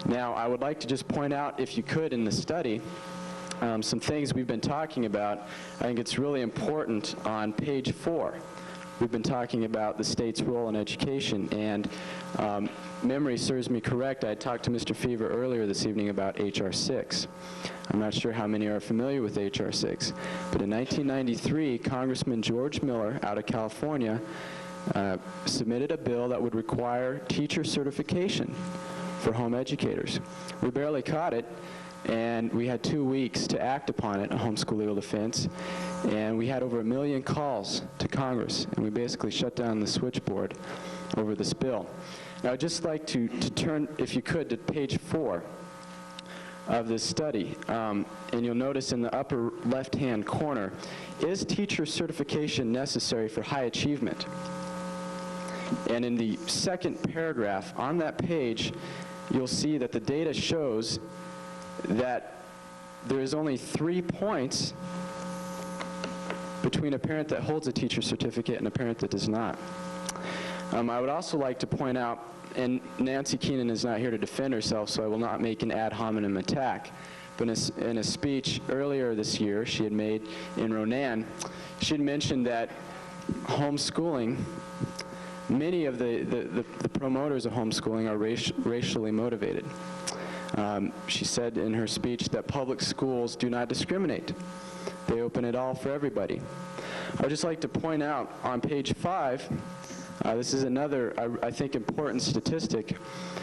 [SPEAKER 8] Now, I would like to just point out, if you could, in the study, some things we've been talking about. I think it's really important on page 4. We've been talking about the state's role in education, and memory serves me correct. I talked to Mr. Feaver earlier this evening about H.R. 6. I'm not sure how many are familiar with H.R. 6, but in 1993, Congressman George Miller out of California submitted a bill that would require teacher certification for home educators. We barely caught it, and we had 2 weeks to act upon it, a homeschool legal defense, and we had over 1 million calls to Congress, and we basically shut down the switchboard over this bill. Now, I'd just like to turn, if you could, to page 4 of this study, and you'll notice in the upper left-hand corner, is teacher certification necessary for high achievement? And in the second paragraph on that page, you'll see that the data shows that there is only 3 points between a parent that holds a teacher certificate and a parent that does not. I would also like to point out, and Nancy Keenan is not here to defend herself, so I will not make an ad hominem attack, but in a speech earlier this year she had made in Ronan, she had mentioned that homeschooling, many of the promoters of homeschooling are racially motivated. She said in her speech that public schools do not discriminate. They open it all for everybody. I'd just like to point out on page 5, this is another, I think, important statistic.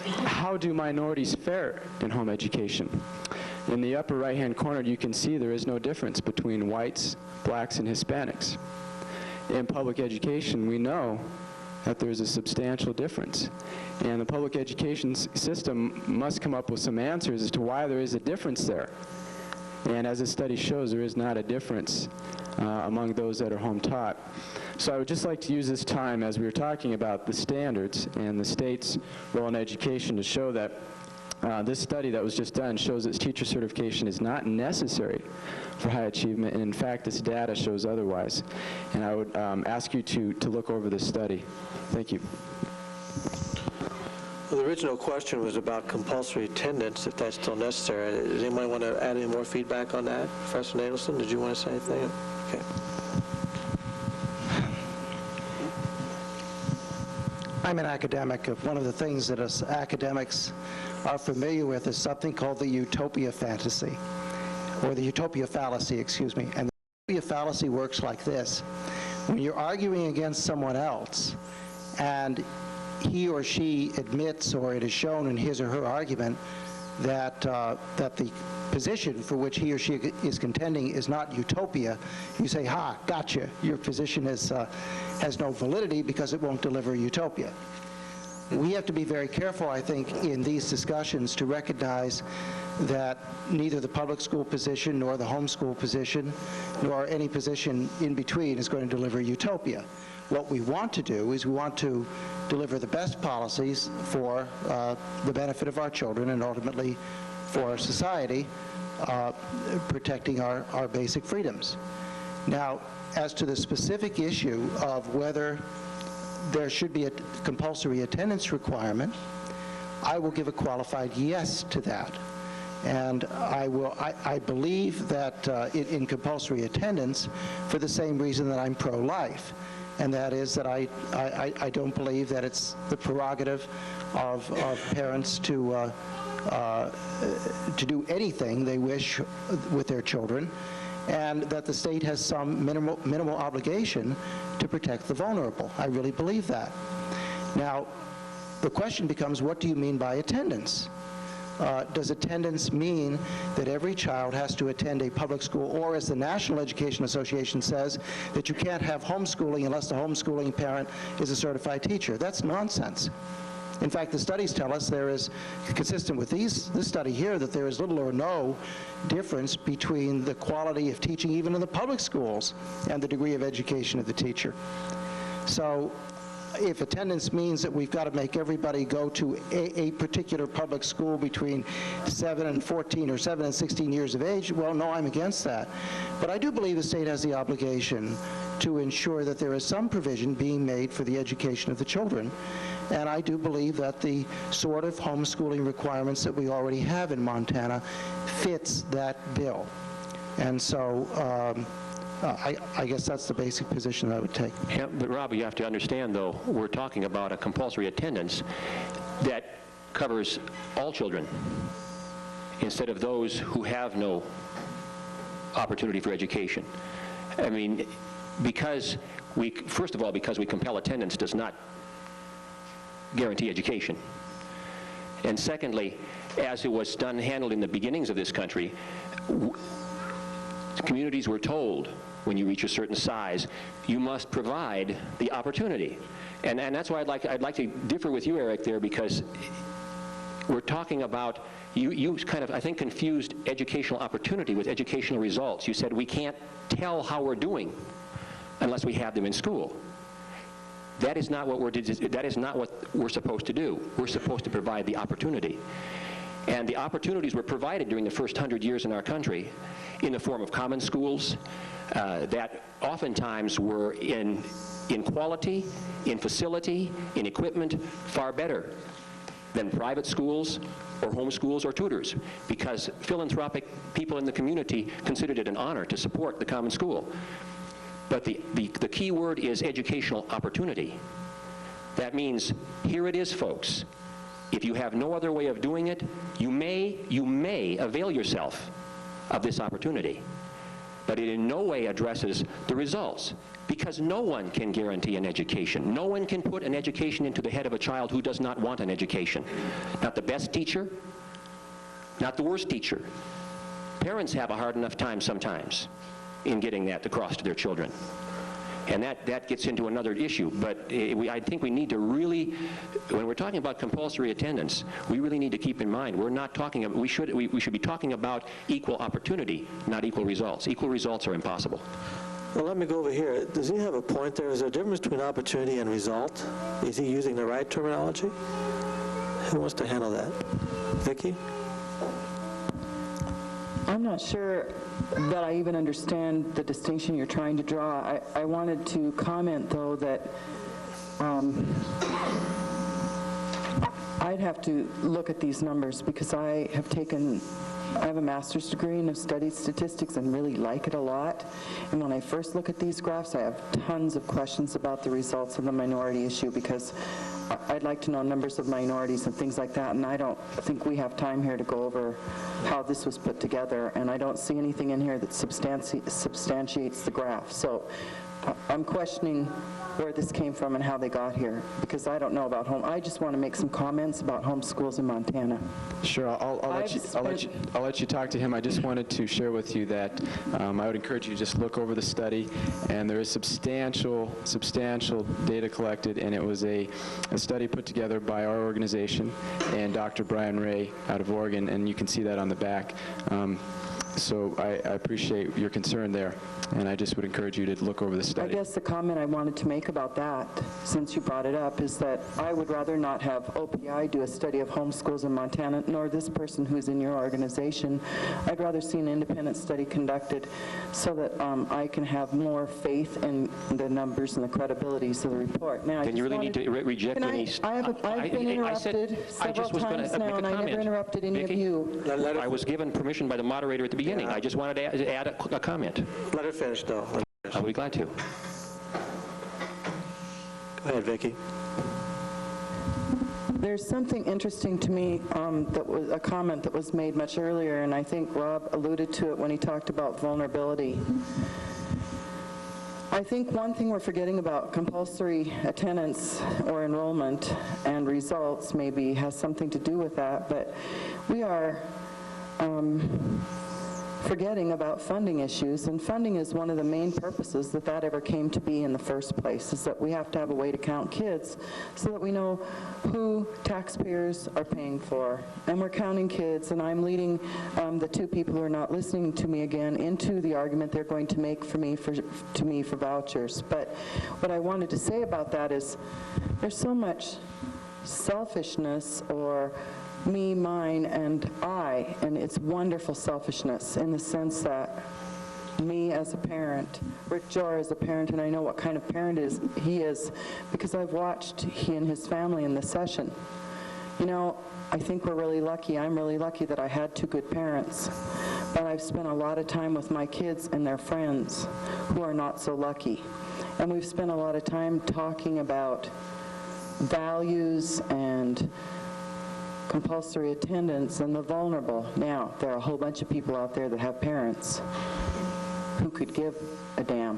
[SPEAKER 8] How do minorities fare in home education? In the upper right-hand corner, you can see there is no difference between whites, blacks, and Hispanics. In public education, we know that there's a substantial difference. And the public education system must come up with some answers as to why there is a difference there. And as the study shows, there is not a difference among those that are home taught. So I would just like to use this time, as we were talking about the standards and the state's role in education, to show that this study that was just done shows that teacher certification is not necessary for high achievement, and in fact this data shows otherwise. And I would ask you to look over this study. Thank you.
[SPEAKER 1] Well, the original question was about compulsory attendance, if that's still necessary. Does anybody want to add any more feedback on that? Professor Nadelson, did you want to say anything? Okay.
[SPEAKER 10] I'm an academic. One of the things that us academics are familiar with is something called the utopia fantasy, or the utopia fallacy, excuse me. And the utopia fallacy works like this. When you're arguing against someone else, and he or she admits, or it is shown in his or her argument, that that the position for which he or she is contending is not utopia, you say, ha, gotcha, your position is, has no validity because it won't deliver utopia. We have to be very careful, I think, in these discussions to recognize that neither the public school position nor the homeschool position nor any position in between is going to deliver utopia. What we want to do is we want to deliver the best policies for the benefit of our children and ultimately for our society, protecting our basic freedoms. Now, as to the specific issue of whether there should be a compulsory attendance requirement, I will give a qualified yes to that. And I believe that in compulsory attendance for the same reason that I'm pro-life, and that is that I don't believe that it's the prerogative of parents to do anything they wish with their children, and that the state has some minimal obligation to protect the vulnerable. I really believe that. Now, the question becomes, what do you mean by attendance? Does attendance mean that every child has to attend a public school, or as the National Education Association says, that you can't have homeschooling unless the homeschooling parent is a certified teacher? That's nonsense. In fact, the studies tell us there is, consistent with this study here, that there is little or no difference between the quality of teaching, even in the public schools, and the degree of education of the teacher. So if attendance means that we've got to make everybody go to a particular public school between 7 and 14 or 7 and 16 years of age, well, no, I'm against that. But I do believe the state has the obligation to ensure that there is some provision being made for the education of the children. And I do believe that the sort of homeschooling requirements that we already have in Montana fits that bill. And so I guess that's the basic position that I would take.
[SPEAKER 7] Yeah, but Rob, you have to understand, though, we're talking about a compulsory attendance that covers all children instead of those who have no opportunity for education. I mean, first of all, because we compel attendance does not guarantee education. And secondly, as it was handled in the beginnings of this country, communities were told, when you reach a certain size, you must provide the opportunity. And that's why I'd like to differ with you, Eric, there, because we're talking about, you kind of, I think, confused educational opportunity with educational results. You said we can't tell how we're doing unless we have them in school. That is not what we're supposed to do. We're supposed to provide the opportunity. And the opportunities were provided during the first 100 years in our country in the form of common schools that oftentimes were in quality, in facility, in equipment, far better than private schools or home schools or tutors, because philanthropic people in the community considered it an honor to support the common school. But the key word is educational opportunity. That means, here it is, folks. If you have no other way of doing it, you may avail yourself of this opportunity. But it in no way addresses the results, because no one can guarantee an education. No one can put an education into the head of a child who does not want an education. Not the best teacher, not the worst teacher. Parents have a hard enough time sometimes in getting that across to their children. And that gets into another issue, but I think we need to really, when we're talking about compulsory attendance, we really need to keep in mind, we're not talking, we should be talking about equal opportunity, not equal results. Equal results are impossible.
[SPEAKER 1] Well, let me go over here. Does he have a point there? Is there a difference between opportunity and result? Is he using the right terminology? Who wants to handle that? Vicki?
[SPEAKER 4] I'm not sure that I even understand the distinction you're trying to draw. I wanted to comment, though, that I'd have to look at these numbers, because I have a master's degree and have studied statistics and really like it a lot. And when I first look at these graphs, I have tons of questions about the results of the minority issue, because I'd like to know numbers of minorities and things like that, and I don't think we have time here to go over how this was put together, and I don't see anything in here that substantiates the graph. So I'm questioning where this came from and how they got here, because I don't know about I just want to make some comments about home schools in Montana.
[SPEAKER 8] Sure, I'll let you talk to him. I just wanted to share with you that I would encourage you to just look over the study, and there is substantial data collected, and it was a study put together by our organization and Dr. Brian Ray out of Oregon, and you can see that on the back. So I appreciate your concern there, and I just would encourage you to look over the
[SPEAKER 4] I
[SPEAKER 8] study.
[SPEAKER 4] guess the comment I wanted to make about that, since you brought it up, is that I would rather not have OPI do a study of homeschools in Montana, nor this person who's in your organization. I'd rather see an independent study conducted so that I can have more faith in the numbers and the credibilities of the report. Now,
[SPEAKER 7] Then you really need to reject any...
[SPEAKER 4] I've been interrupted several times now, and I never interrupted any of you.
[SPEAKER 7] I was given permission by the moderator at the beginning. I just wanted to add a comment.
[SPEAKER 1] Let her finish, though.
[SPEAKER 7] I'll be glad to.
[SPEAKER 1] Go ahead, Vicki.
[SPEAKER 4] There's something interesting to me that was a comment that was made much earlier, and I think Rob alluded to it when he talked about vulnerability. I think one thing we're forgetting about compulsory attendance or enrollment and results maybe has something to do with that, but we are forgetting about funding issues, and funding is one of the main purposes that ever came to be in the first place, is that we have to have a way to count kids so that we know who taxpayers are paying for. And we're counting kids, and I'm leading the two people who are not listening to me again into the argument they're going to make for me for vouchers. But what I wanted to say about that is there's so much selfishness or me, mine, and I, and it's wonderful selfishness in the sense that me as a parent, Rick Jor as a parent, and I know what kind of parent he is because I've watched he and his family in the session. You know, I think we're really lucky. I'm really lucky that I had two good parents, but I've spent a lot of time with my kids and their friends who are not so lucky. And we've spent a lot of time talking about values and compulsory attendance and the vulnerable. Now, there are a whole bunch of people out there that have parents who could give a damn.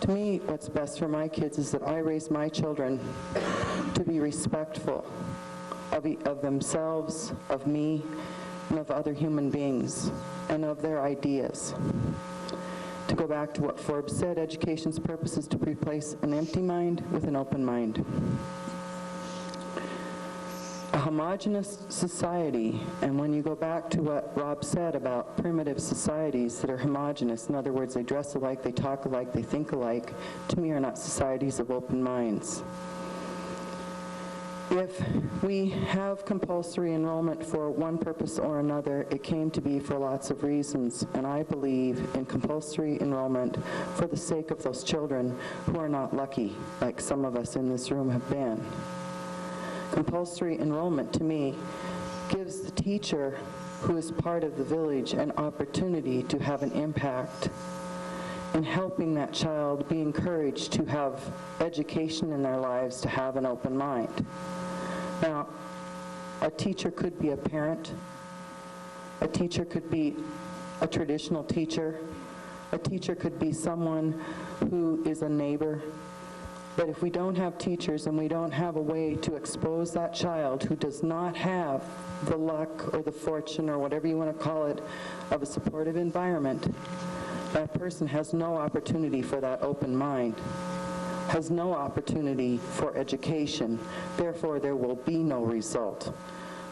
[SPEAKER 4] To me, what's best for my kids is that I raise my children to be respectful of themselves, of me, and of other human beings, and of their ideas. To go back to what Forbes said, education's purpose is to replace an empty mind with an open mind. A homogeneous society, and when you go back to what Rob said about primitive societies that are homogeneous, in other words, they dress alike, they talk alike, they think alike, to me are not societies of open minds. If we have compulsory enrollment for one purpose or another, it came to be for lots of reasons, and I believe in compulsory enrollment for the sake of those children who are not lucky, like some of us in this room have been. Compulsory enrollment, to me, gives the teacher who is part of the village an opportunity to have an impact in helping that child be encouraged to have education in their lives, to have an open mind. Now, a teacher could be a parent. A teacher could be a traditional teacher. A teacher could be someone who is a neighbor. But if we don't have teachers and we don't have a way to expose that child who does not have the luck or the fortune or whatever you want to call it of a supportive environment, that person has no opportunity for that open mind, has no opportunity for education. Therefore, there will be no result.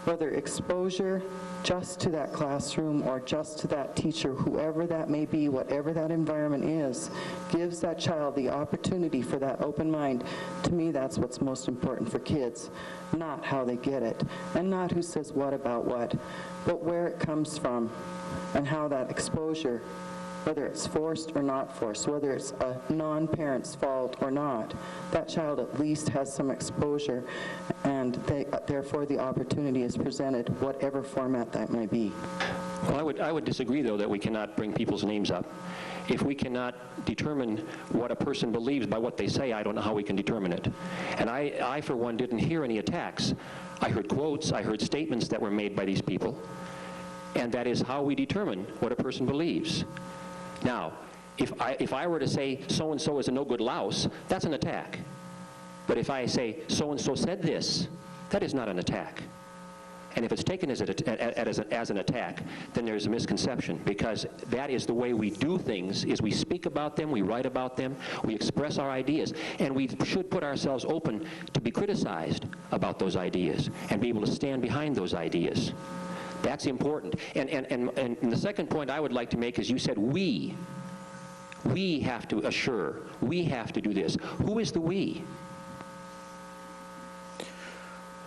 [SPEAKER 4] Whether exposure just to that classroom or just to that teacher, whoever that may be, whatever that environment is, gives that child the opportunity for that open mind. To me, that's what's most important for kids, not how they get it, and not who says what about what, but where it comes from and how that exposure, whether it's forced or not forced, whether it's a non-parent's fault or not, that child at least has some exposure, and therefore the opportunity is presented, whatever format that may be.
[SPEAKER 7] Well, I would disagree, though, that we cannot bring people's names up. If we cannot determine what a person believes by what they say, I don't know how we can determine it. And I for one, didn't hear any attacks. I heard quotes, I heard statements that were made by these people, and that is how we determine what a person believes. Now, if I were to say so-and-so is a no-good louse, that's an attack. But if I say so-and-so said this, that is not an attack. And if it's taken as an attack, then there's a misconception, because that is the way we do things, is we speak about them, we write about them, we express our ideas, and we should put ourselves open to be criticized about those ideas and be able to stand behind those ideas. That's important. And the second point I would like to make is you said we. We have to assure. We have to do this. Who is the we?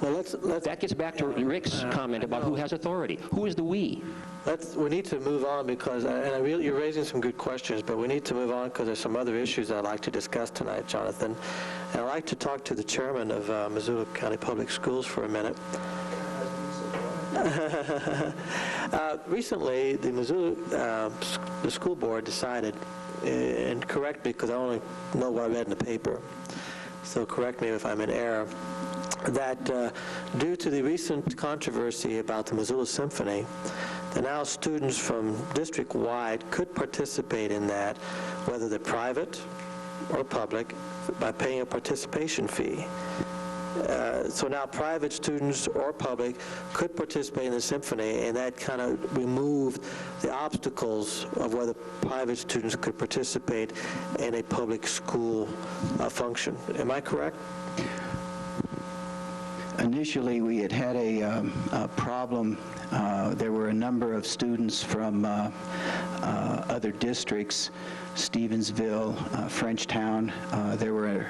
[SPEAKER 1] Well, let's
[SPEAKER 7] That gets back to Rick's comment about who has authority. Who is the we?
[SPEAKER 1] we need to move on because, you're raising some good questions, but we need to move on because there's some other issues I'd like to discuss tonight, Jonathan. And I'd like to talk to the chairman of Missoula County Public Schools for a minute. Recently, the Missoula the school board decided, and correct me because I only know what I read in the paper, so correct me if I'm in error, that due to the recent controversy about the Missoula Symphony, that now students from district-wide could participate in that, whether they're private or public, by paying a participation fee. So now private students or public could participate in the symphony, and that kind of removed the obstacles of whether private students could participate in a public school function. Am I correct?
[SPEAKER 6] Initially, we had a problem. There were a number of students from other districts, Stevensville, Frenchtown. There were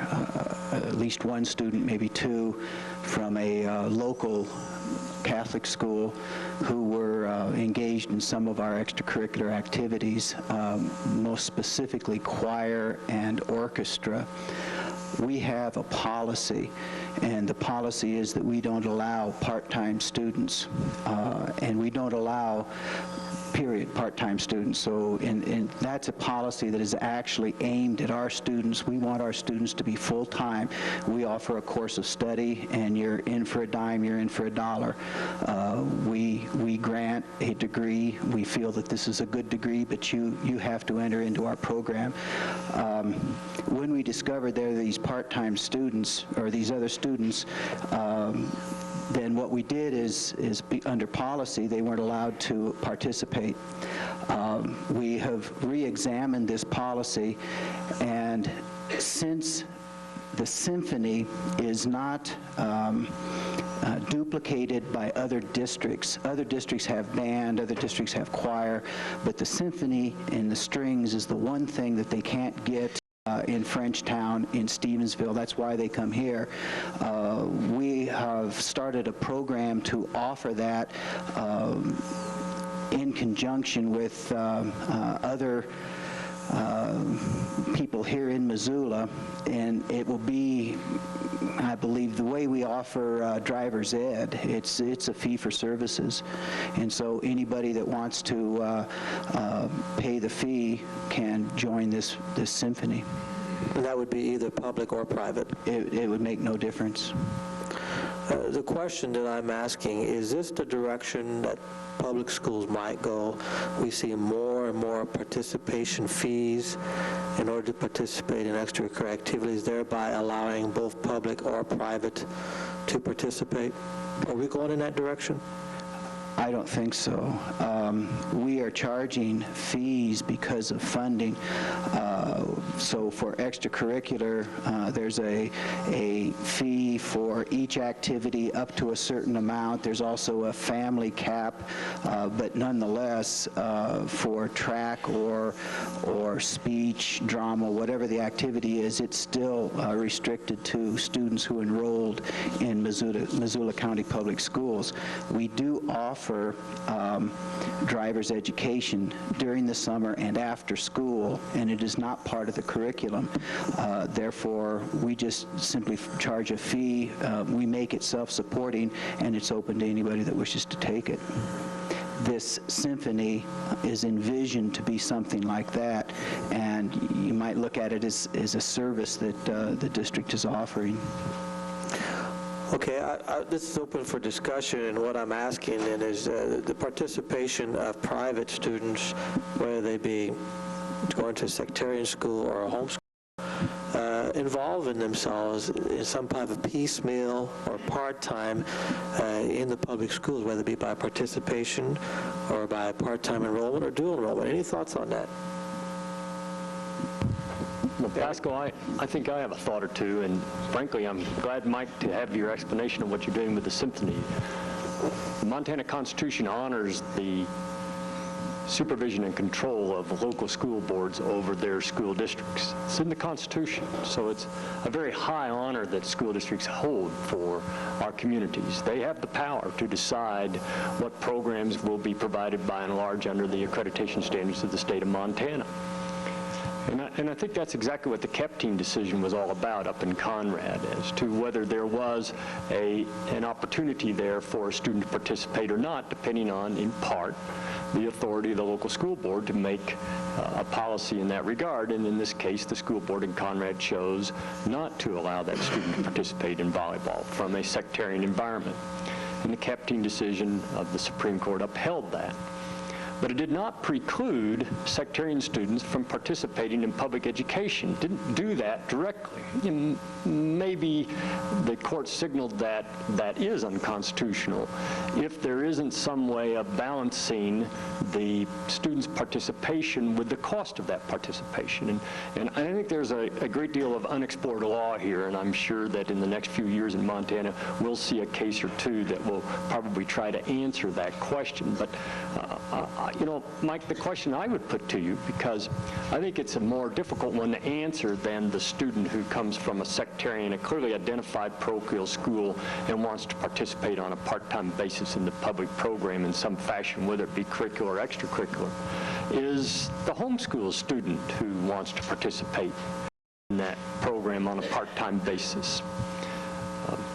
[SPEAKER 6] at least one student, maybe two, from a local Catholic school who were engaged in some of our extracurricular activities, most specifically choir and orchestra. We have a policy, and the policy is that we don't allow part-time students, and we don't allow part-time students. So and that's a policy that is actually aimed at our students. We want our students to be full-time. We offer a course of study, and you're in for a dime, you're in for a dollar. We grant a degree. We feel that this is a good degree, but you have to enter into our program. When we discovered there are these part-time students, or these other students, then what we did is under policy, they weren't allowed to participate. We have re-examined this policy, and since the symphony is not duplicated by other districts. Other districts have band, other districts have choir, but the symphony and the strings is the one thing that they can't get in Frenchtown, in Stevensville. That's why they come here. We have started a program to offer that in conjunction with other people here in Missoula, and it will be, I believe, the way we offer driver's ed. It's a fee for services, and so anybody that wants to pay the fee can join this symphony.
[SPEAKER 1] And that would be either public or private?
[SPEAKER 6] It would make no difference.
[SPEAKER 1] The question that I'm asking, is this the direction that public schools might go? We see more and more participation fees in order to participate in extracurricular activities, thereby allowing both public or private to participate. Are we going in that direction?
[SPEAKER 6] I don't think so. We are charging fees because of funding. So for extracurricular, there's a fee for each activity up to a certain amount. There's also a family cap, but nonetheless, for track or speech, drama, whatever the activity is, it's still restricted to students who enrolled in Missoula County Public Schools. We do offer driver's education during the summer and after school, and it is not part of the curriculum. Therefore, we just simply charge a fee. We make it self-supporting, and it's open to anybody that wishes to take it. This symphony is envisioned to be something like that, and you might look at it as a service that the district is offering.
[SPEAKER 1] Okay, this is open for discussion, and what I'm asking then is the participation of private students, whether they be going to a sectarian school or a homeschool, involving themselves in some type of piecemeal or part-time in the public schools, whether it be by participation or by part-time enrollment or dual enrollment. Any thoughts on that?
[SPEAKER 2] Well, Pascal, I think I have a thought or two, and frankly, I'm glad, Mike, to have your explanation of what you're doing with the symphony. The Montana Constitution honors the supervision and control of local school boards over their school districts. It's in the Constitution, so it's a very high honor that school districts hold for our communities. They have the power to decide what programs will be provided by and large under the accreditation standards of the state of Montana. And I think that's exactly what the KEP team decision was all about up in Conrad, as to whether there was an opportunity there for a student to participate or not, depending on, in part, the authority of the local school board to make a policy in that regard. And in this case, the school board in Conrad chose not to allow that student to participate in volleyball from a sectarian environment. And the KEP team decision of the Supreme Court upheld that. But it did not preclude sectarian students from participating in public education. It didn't do that directly. And maybe the court signaled that that is unconstitutional if there isn't some way of balancing the students' participation with the cost of that participation. And I think there's a great deal of unexplored law here, and I'm sure that in the next few years in Montana, we'll see a case or two that will probably try to answer that question. But you know, Mike, the question I would put to you, because I think it's a more difficult one to answer than the student who comes from a sectarian, a clearly identified parochial school and wants to participate on a part-time basis in the public program in some fashion, whether it be curricular or extracurricular, is the homeschool student who wants to participate in that program on a part-time basis.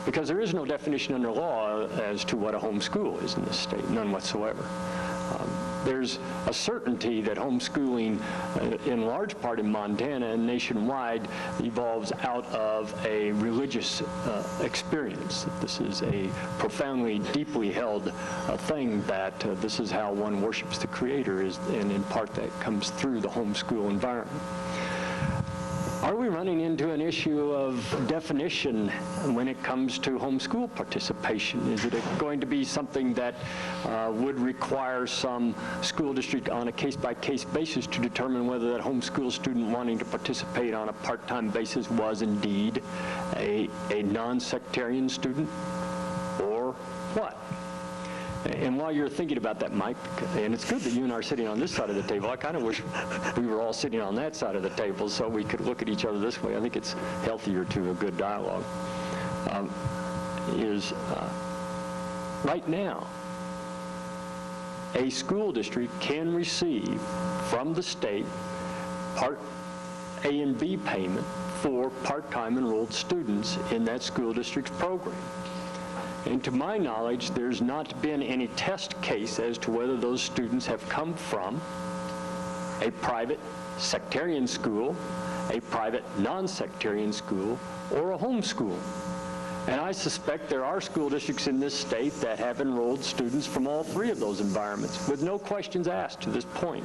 [SPEAKER 2] Because there is no definition under law as to what a homeschool is in this state, none whatsoever. There's a certainty that homeschooling, in large part in Montana and nationwide, evolves out of a religious experience. This is a profoundly, deeply held thing that this is how one worships the Creator, and in part that comes through the homeschool environment. Are we running into an issue of definition when it comes to homeschool participation? Is it going to be something that would require some school district on a case-by-case basis to determine whether that homeschool student wanting to participate on a part-time basis was indeed a non-sectarian student, or what? And while you're thinking about that, Mike, and it's good that you and I are sitting on this side of the table, I kind of wish we were all sitting on that side of the table so we could look at each other this way. I think it's healthier to a good dialogue. Right now, a school district can receive from the state Part A and B payment for part-time enrolled students in that school district's program. And to my knowledge, there's not been any test case as to whether those students have come from a private sectarian school, a private non-sectarian school, or a homeschool. And I suspect there are school districts in this state that have enrolled students from all three of those environments with no questions asked to this point.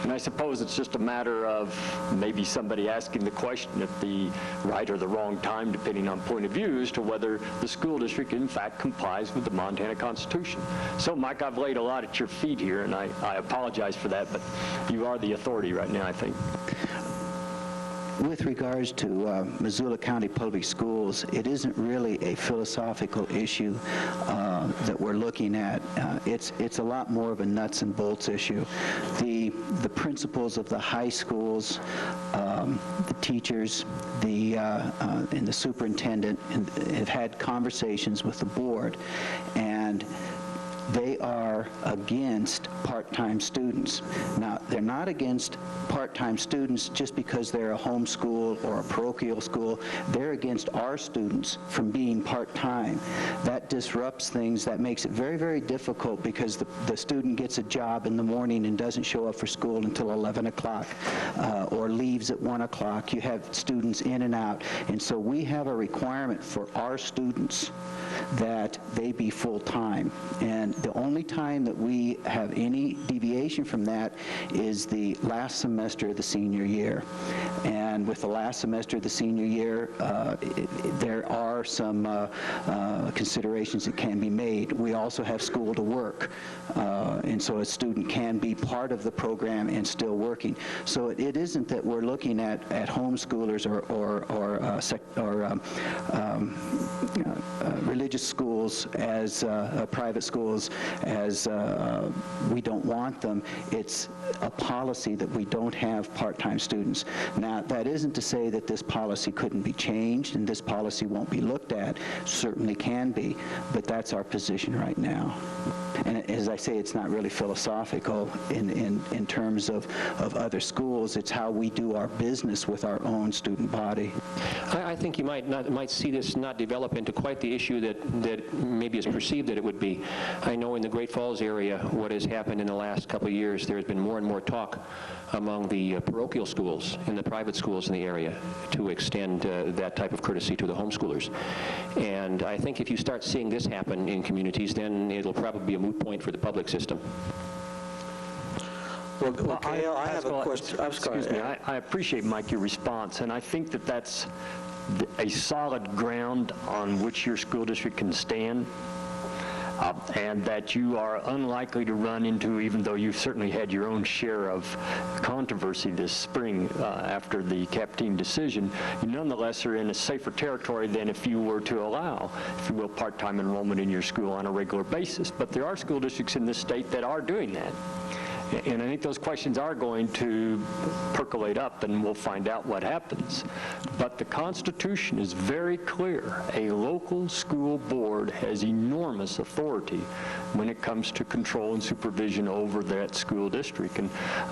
[SPEAKER 2] And I suppose it's just a matter of maybe somebody asking the question at the right or the wrong time, depending on point of view, as to whether the school district in fact complies with the Montana Constitution. So, Mike, I've laid a lot at your feet here, and I apologize for that, but you are the authority right now, I think.
[SPEAKER 6] With regards to Missoula County Public Schools, it isn't really a philosophical issue that we're looking at. It's a lot more of a nuts and bolts issue. The principals of the high schools, the teachers, and the superintendent have had conversations with the board, and they are against part-time students. Now, they're not against part-time students just because they're a homeschool or a parochial school. They're against our students from being part-time. That disrupts things. That makes it very, very difficult because the student gets a job in the morning and doesn't show up for school until 11 o'clock or leaves at 1 o'clock. You have students in and out. And so we have a requirement for our students that they be full-time. And the only time time that we have any deviation from that is the last semester of the senior year. And with the last semester of the senior year, there are some considerations that can be made. We also have school to work, and so a student can be part of the program and still working. So it isn't that we're looking at homeschoolers or religious schools as private schools as we don't want them. It's a policy that we don't have part-time students. Now, that isn't to say that this policy couldn't be changed and this policy won't be looked at. Certainly can be, but that's our position right now. And as I say, it's not really philosophical in terms of other schools. It's how we do our business with our own student body.
[SPEAKER 7] I think you might see this not develop into quite the issue that maybe is perceived that it would be. I know in the Great Falls area, what has happened in the last couple of years, there has been more and more talk among the parochial schools and the private schools in the area to extend that type of courtesy to the homeschoolers. And I think if you start seeing this happen in communities, then it'll probably be a moot point for the public system.
[SPEAKER 1] Well, Gail, I have a question.
[SPEAKER 2] Excuse me. I appreciate, Mike, your response, and I think that that's a solid ground on which your school district can stand. And that you are unlikely to run into, even though you've certainly had your own share of controversy this spring after the Capteen decision, you nonetheless are in a safer territory than if you were to allow, if you will, part-time enrollment in your school on a regular basis. But there are school districts in this state that are doing that. And I think those questions are going to percolate up, and we'll find out what happens. But the Constitution is very clear. A local school board has enormous authority when it comes to control and supervision over that school district.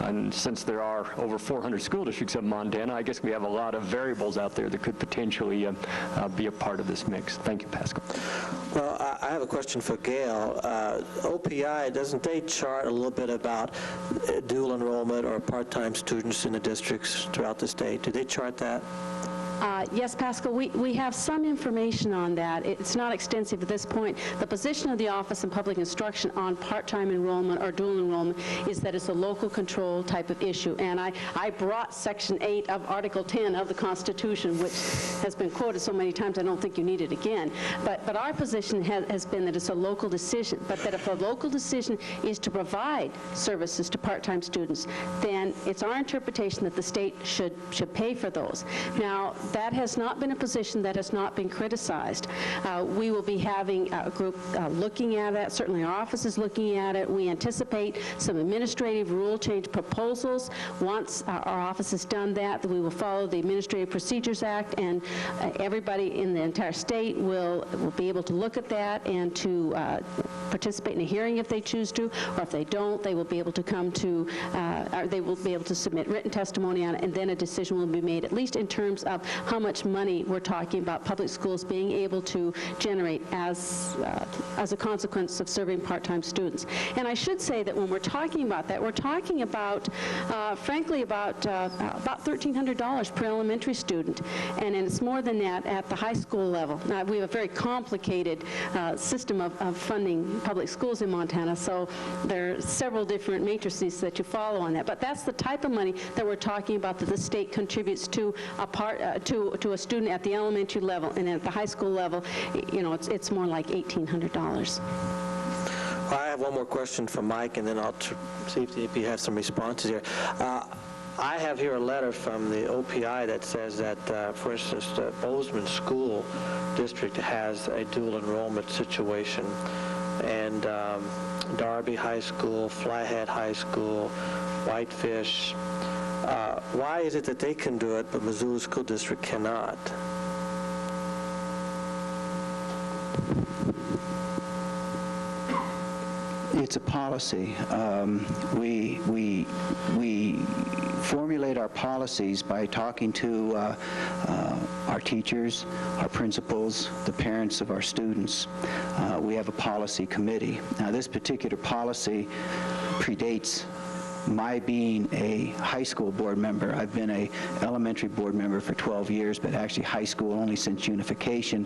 [SPEAKER 2] And since there are over 400 school districts in Montana, I guess we have a lot of variables out there that could potentially be a part of this mix. Thank you, Pascal.
[SPEAKER 1] Well, I have a question for Gail. OPI, doesn't they chart a little bit about dual enrollment or part-time students in the districts throughout the state? Do they chart that?
[SPEAKER 5] Yes, Pascal, we have some information on that. It's not extensive at this point. The position of the Office of Public Instruction on part-time enrollment or dual enrollment is that it's a local control type of issue. And I brought Section 8 of Article 10 of the Constitution, which has been quoted so many times I don't think you need it again. But our position has been that it's a local decision, but that if a local decision is to provide services to part-time students, then it's our interpretation that the state should pay for those. Now, that has not been a position that has not been criticized. We will be having a group looking at it. Certainly our office is looking at it. We anticipate some administrative rule change proposals. Once our office has done that, we will follow the Administrative Procedures Act, and everybody in the entire state will be able to look at that and to participate in a hearing if they choose to, or if they don't, they will be able to come to, or they will be able to submit written testimony on it, and then a decision will be made, at least in terms of how much money we're talking about public schools being able to generate as a consequence of serving part-time students. And I should say that when we're talking about that, we're talking about, frankly, about $1,300 per elementary student, and it's more than that at the high school level. Now, we have a very complicated system of funding public schools in Montana, so there are several different matrices that you follow on that. But that's the type of money that we're talking about that the state contributes to to a student at the elementary level, and at the high school level, you know, it's more like $1,800.
[SPEAKER 1] Well, I have one more question for Mike, and then I'll see if you have some responses here. I have here a letter from the OPI that says that, for instance, the Bozeman School District has a dual enrollment situation, and Darby High School, Flathead High School, Whitefish. Why is it that they can do it, but Missoula School District cannot?
[SPEAKER 6] It's a policy. We formulate our policies by talking to our teachers, our principals, the parents of our students. We have a policy committee. Now, this particular policy predates my being a high school board member, I've been a elementary board member for 12 years, but actually high school only since unification,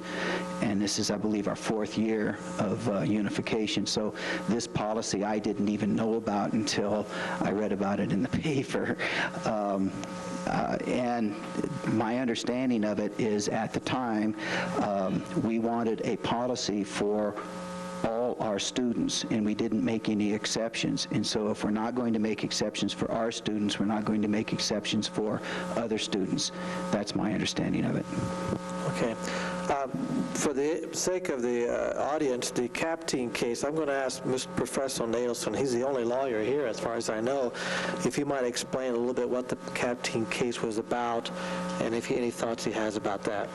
[SPEAKER 6] and this is, I believe, our 4th year of unification. So this policy I didn't even know about until I read about it in the paper. And my understanding of it is, at the time, we wanted a policy for all our students, and we didn't make any exceptions. And so if we're not going to make exceptions for our students, we're not going to make exceptions for other students. That's my understanding of it.
[SPEAKER 1] Okay. For the sake of the audience, the Capteen case, I'm going to ask Mr. Professor Nadelson, he's the only lawyer here as far as I know, if you might explain a little bit what the Capteen case was about and if any thoughts he has about that.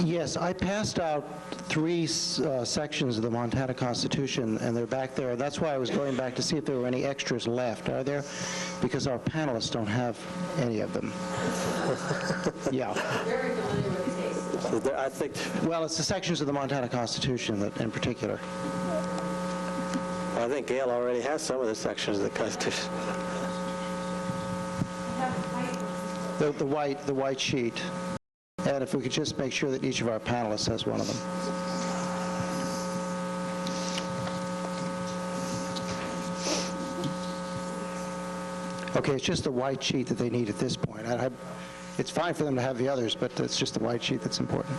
[SPEAKER 10] Yes, I passed out 3 sections of the Montana Constitution, and they're back there. That's why I was going back to see if there were any extras left. Are there? Because our panelists don't have any of them. Yeah.
[SPEAKER 5] Very familiar with the case.
[SPEAKER 1] So I think...
[SPEAKER 10] Well, it's the sections of the Montana Constitution that, in particular.
[SPEAKER 1] I think Gail already has some of the sections of the Constitution.
[SPEAKER 10] The white sheet. And if we could just make sure that each of our panelists has one of them. Okay, it's just the white sheet that they need at this point. It's fine for them to have the others, but it's just the white sheet that's important.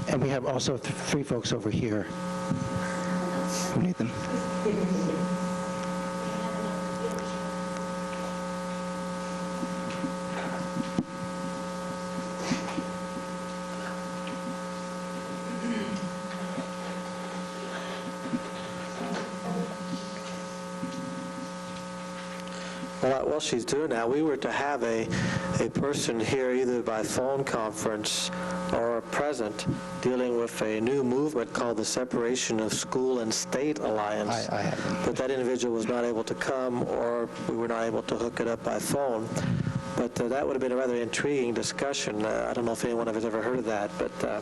[SPEAKER 10] And we have also 3 folks over here who need them.
[SPEAKER 1] Well, while she's doing that, we were to have a person here either by phone conference or present dealing with a new movement called the Separation of School and State Alliance.
[SPEAKER 10] I have them.
[SPEAKER 1] But that individual was not able to come, or we were not able to hook it up by phone. But that would have been a rather intriguing discussion. I don't know if anyone has ever heard of that, but the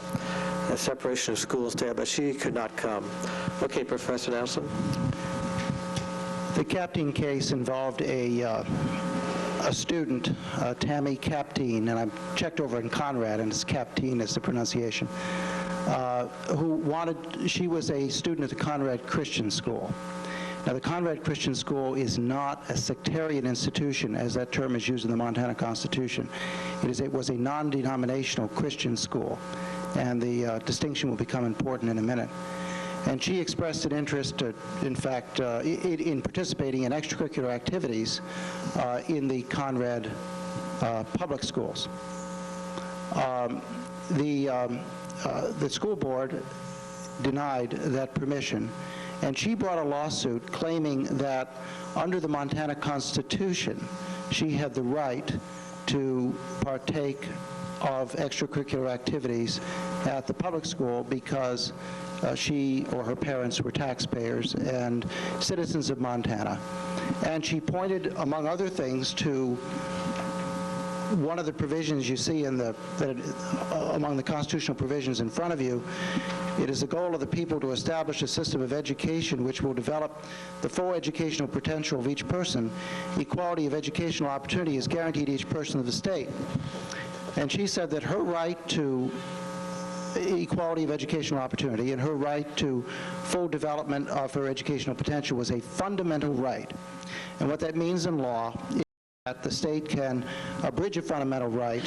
[SPEAKER 1] Separation of School and State, but she could not come. Okay, Professor Nelson.
[SPEAKER 10] The Capteen case involved a student, Tammy Capteen, and I checked over in Conrad, and it's Capteen is the pronunciation, she was a student at the Conrad Christian School. Now, the Conrad Christian School is not a sectarian institution, as that term is used in the Montana Constitution. It was a non-denominational Christian school, and the distinction will become important in a minute. And she expressed an interest, in fact, in participating in extracurricular activities in the Conrad public schools. The school board denied that permission, and she brought a lawsuit claiming that under the Montana Constitution, she had the right to partake of extracurricular activities at the public school because she or her parents were taxpayers and citizens of Montana. And she pointed, among other things, to one of the provisions you see in among the constitutional provisions in front of you. It is the goal of the people to establish a system of education which will develop the full educational potential of each person. Equality of educational opportunity is guaranteed to each person of the state. And she said that her right to equality of educational opportunity and her right to full development of her educational potential was a fundamental right. And what that means in law is that the state can abridge a fundamental right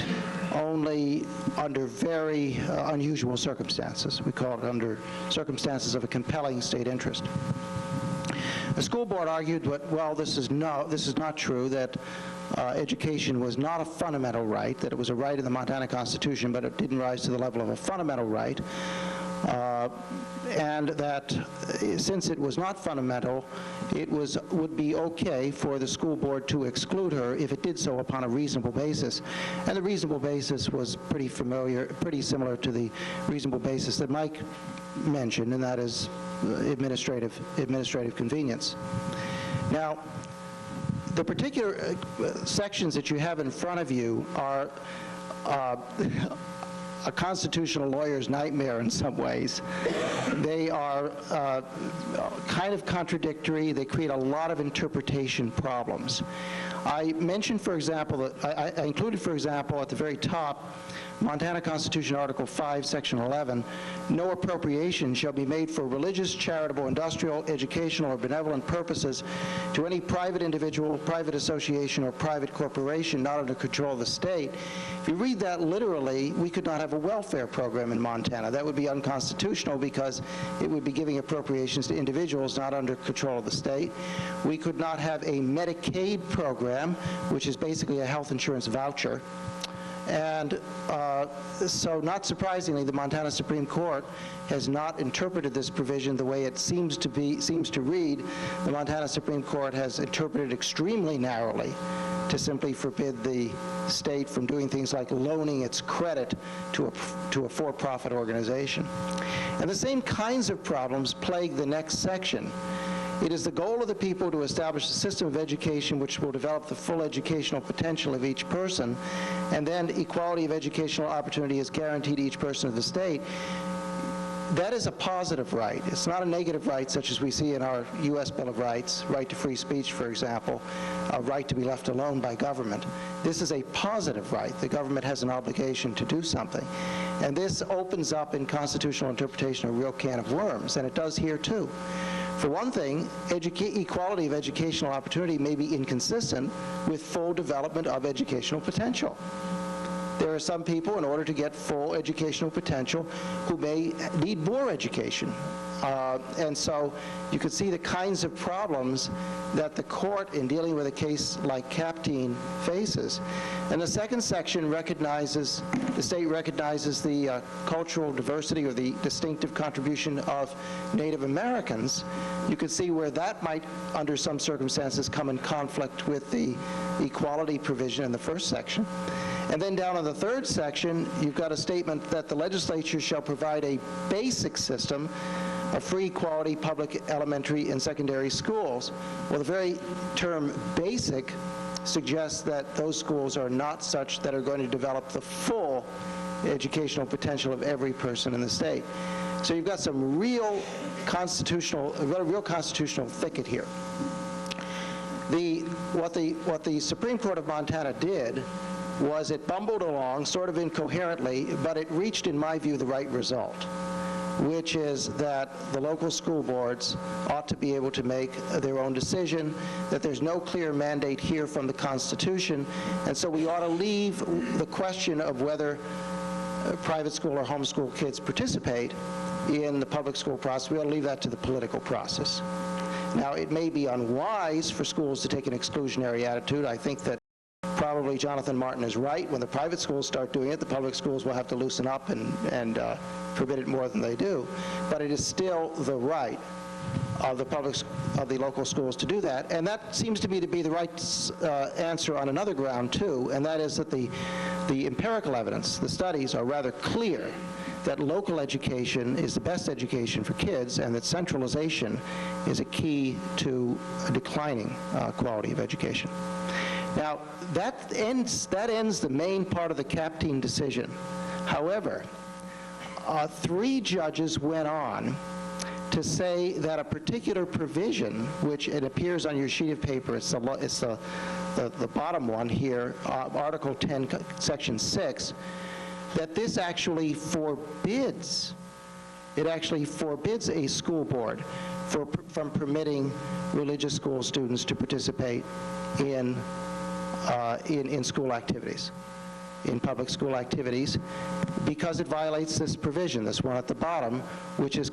[SPEAKER 10] only under very unusual circumstances. We call it under circumstances of a compelling state interest. The school board argued that, well, this is not true, that education was not a fundamental right, that it was a right in the Montana Constitution, but it didn't rise to the level of a fundamental right, and that since it was not fundamental, it would be okay for the school board to exclude her if it did so upon a reasonable basis. And the reasonable basis was pretty similar to the reasonable basis that Mike mentioned, and that is administrative convenience. Now, the particular sections that you have in front of you are a constitutional lawyer's nightmare in some ways. They are kind of contradictory. They create a lot of interpretation problems. I mentioned, for example, that I included, for example, at the very top, Montana Constitution Article 5, Section 11, no appropriation shall be made for religious, charitable, industrial, educational, or benevolent purposes to any private individual, private association, or private corporation not under control of the state. If you read that literally, we could not have a welfare program in Montana. That would be unconstitutional because it would be giving appropriations to individuals not under control of the state. We could not have a Medicaid program, which is basically a health insurance voucher. And so, not surprisingly, the Montana Supreme Court has not interpreted this provision the way it seems to read. The Montana Supreme Court has interpreted extremely narrowly to simply forbid the state from doing things like loaning its credit to a for-profit organization. And the same kinds of problems plague the next section. It is the goal of the people to establish a system of education which will develop the full educational potential of each person, and then equality of educational opportunity is guaranteed to each person of the state. That is a positive right. It's not a negative right such as we see in our U.S. Bill of Rights, right to free speech, for example, a right to be left alone by government. This is a positive right. The government has an obligation to do something. And this opens up in constitutional interpretation a real can of worms, and it does here too. For one thing, equality of educational opportunity may be inconsistent with full development of educational potential. There are some people, in order to get full educational potential, who may need more education. And so you could see the kinds of problems that the court, in dealing with a case like Capteen, faces. And the second section recognizes, the state recognizes the cultural diversity or the distinctive contribution of Native Americans. You could see where that might, under some circumstances, come in conflict with the equality provision in the first section. And then down in the third section, you've got a statement that the legislature shall provide a basic system of free, quality, public elementary and secondary schools. Well, the very term basic suggests that those schools are not such that are going to develop the full educational potential of every person in the state. So you've got some real constitutional thicket here. What the Supreme Court of Montana did was it bumbled along sort of incoherently, but it reached, in my view, the right result, which is that the local school boards ought to be able to make their own decision, that there's no clear mandate here from the Constitution, and so we ought to leave the question of whether private school or homeschool kids participate in the public school process. We ought to leave that to the political process. Now, it may be unwise for schools to take an exclusionary attitude. I think that probably Jonathan Martin is right. When the private schools start doing it, the public schools will have to loosen up and forbid it more than they do. But it is still the right of the local schools to do that. And that seems to me to be the right answer on another ground too, and that is that the empirical evidence, the studies, are rather clear that local education is the best education for kids, and that centralization is a key to a declining quality of education. Now, that ends the main part of the Capteen decision. However, 3 judges went on to say that a particular provision, which it appears on your sheet of paper, it's the bottom one here, Article 10, Section 6, that this actually forbids, a school board from permitting religious school students to participate in school activities, in public school activities, because it violates this provision, this one at the bottom, which is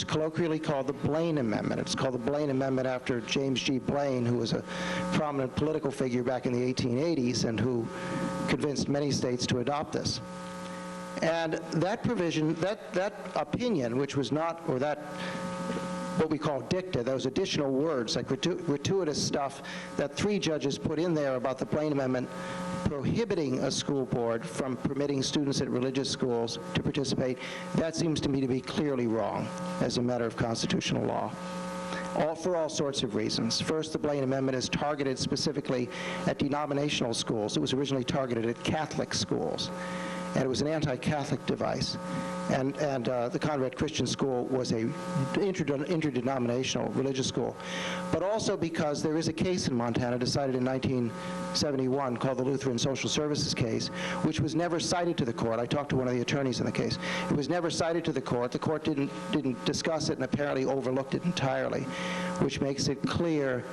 [SPEAKER 10] colloquially called the Blaine Amendment. It's called the Blaine Amendment after James G. Blaine, who was a prominent political figure back in the 1880s and who convinced many states to adopt this. And that provision, that opinion, which was not, or that what we call dicta, those additional words, like gratuitous stuff that 3 judges put in there about the Blaine Amendment, prohibiting a school board from permitting students at religious schools to participate, that seems to me to be clearly wrong as a matter of constitutional law. For all sorts of reasons. First, the Blaine Amendment is targeted specifically at denominational schools. It was originally targeted at Catholic schools, and it was an anti-Catholic device. And the Conrad Christian School was a interdenominational religious school. But also because there is a case in Montana decided in 1971 called the Lutheran Social Services case, which was never cited to the court. I talked to one of the attorneys in the case. It was never cited to the court. The court didn't discuss it and apparently overlooked it entirely, which makes it clear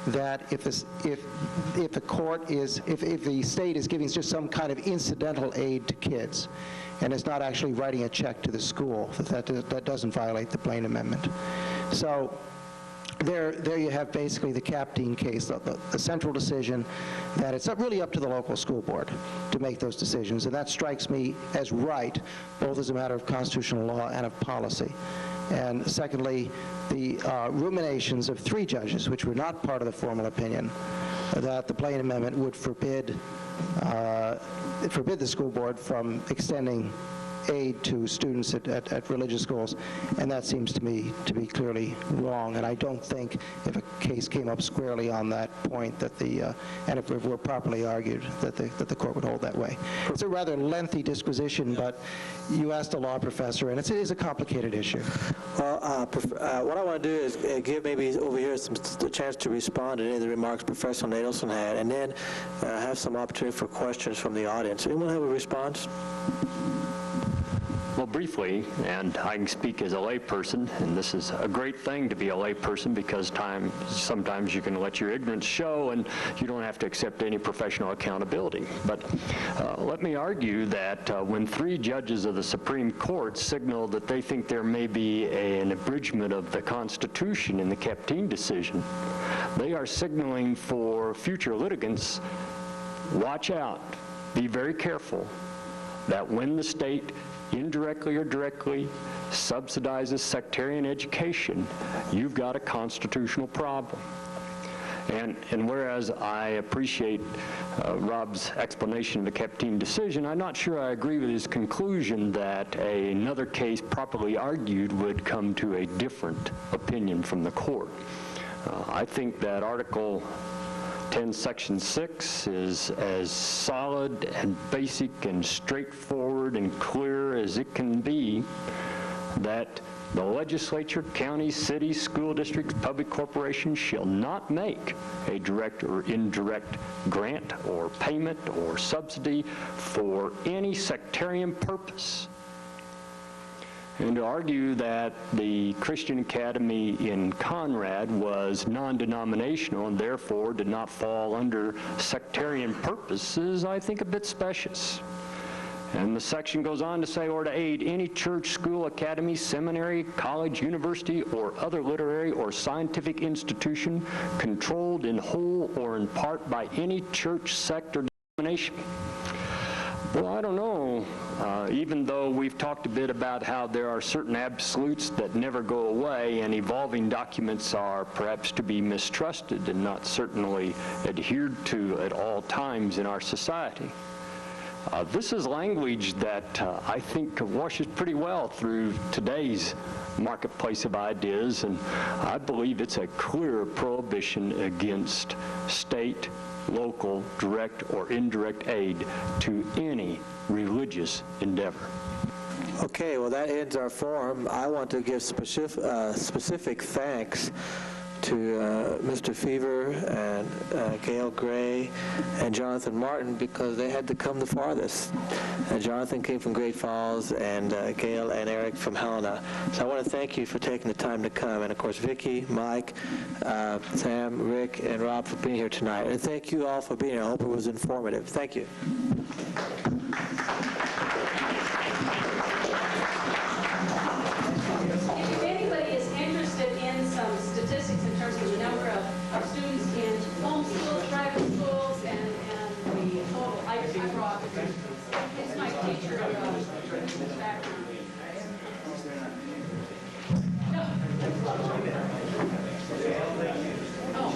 [SPEAKER 10] that if the state is giving just some kind of incidental aid to kids and is not actually writing a check to the school, that doesn't violate the Blaine Amendment. So there you have basically the Capteen case, the central decision that it's really up to the local school board to make those decisions, and that strikes me as right, both as a matter of constitutional law and of policy. And secondly, the ruminations of 3 judges, which were not part of the formal opinion, that the Blaine Amendment would forbid the school board from extending aid to students at religious schools, and that seems to me to be clearly wrong. And I don't think if a case came up squarely on that point that and if it were properly argued, that the court would hold that way. It's a rather lengthy disquisition, but you asked a law professor, and it is a complicated issue.
[SPEAKER 1] Well, what I want to do is give maybe over here the chance to respond to any of the remarks Professor Nadelson had, and then have some opportunity for questions from the audience. Anyone have a response?
[SPEAKER 2] Well, briefly, and I can speak as a layperson, and this is a great thing to be a layperson because sometimes you can let your ignorance show and you don't have to accept any professional accountability. But let me argue that when 3 judges of the Supreme Court signal that they think there may be an abridgment of the Constitution in the Capteen decision, they are signaling for future litigants, watch out, be very careful that when the state indirectly or directly subsidizes sectarian education, you've got a constitutional problem. And whereas I appreciate Rob's explanation of the Capteen decision, I'm not sure I agree with his conclusion that another case properly argued would come to a different opinion from the court. I think that Article 10, Section 6 is as solid and basic and straightforward and clear as it can be, that the legislature, counties, cities, school districts, public corporations shall not make a direct or indirect grant or payment or subsidy for any sectarian purpose. And to argue that the Christian Academy in Conrad was non-denominational and therefore did not fall under sectarian purposes, I think a bit specious. And the section goes on to say, or to aid any church, school, academy, seminary, college, university, or other literary or scientific institution controlled in whole or in part by any church, sect, or denomination. Well, I don't know. Even though we've talked a bit about how there are certain absolutes that never go away and evolving documents are perhaps to be mistrusted and not certainly adhered to at all times in our society. This is language that I think washes pretty well through today's marketplace of ideas, and I believe it's a clear prohibition against state, local, direct or indirect aid to any religious endeavor.
[SPEAKER 1] Okay, well that ends our forum. I want to give specific thanks to Mr. Feaver and Gail Gray and Jonathan Martin because they had to come the farthest. Jonathan came from Great Falls and Gail and Eric from Helena. So I want to thank you for taking the time to come. And of course, Vicki, Mike, Sam, Rick, and Rob for being here tonight. And thank you all for being here. I hope it was informative. Thank you.
[SPEAKER 5] If anybody is interested in some statistics in terms of the number of students in homeschools, private schools, and the total, I brought, it's my teacher background. Oh.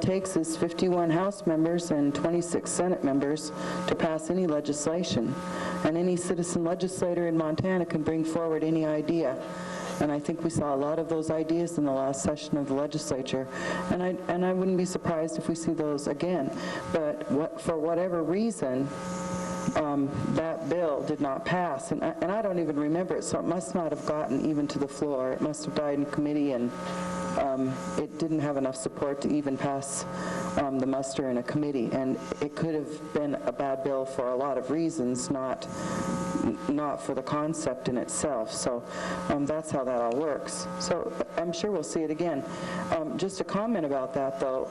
[SPEAKER 4] takes is 51 House members and 26 Senate members to pass any legislation. And any citizen legislator in Montana can bring forward any idea. And I think we saw a lot of those ideas in the last session of the legislature. And I wouldn't be surprised if we see those again. But for whatever reason, that bill did not pass. And I don't even remember it, so it must not have gotten even to the floor. It must have died in committee, and it didn't have enough support to even pass the muster in a committee. And it could have been a bad bill for a lot of reasons, not for the concept in itself. So that's how that all works. So I'm sure we'll see it again. Just a comment about that, though.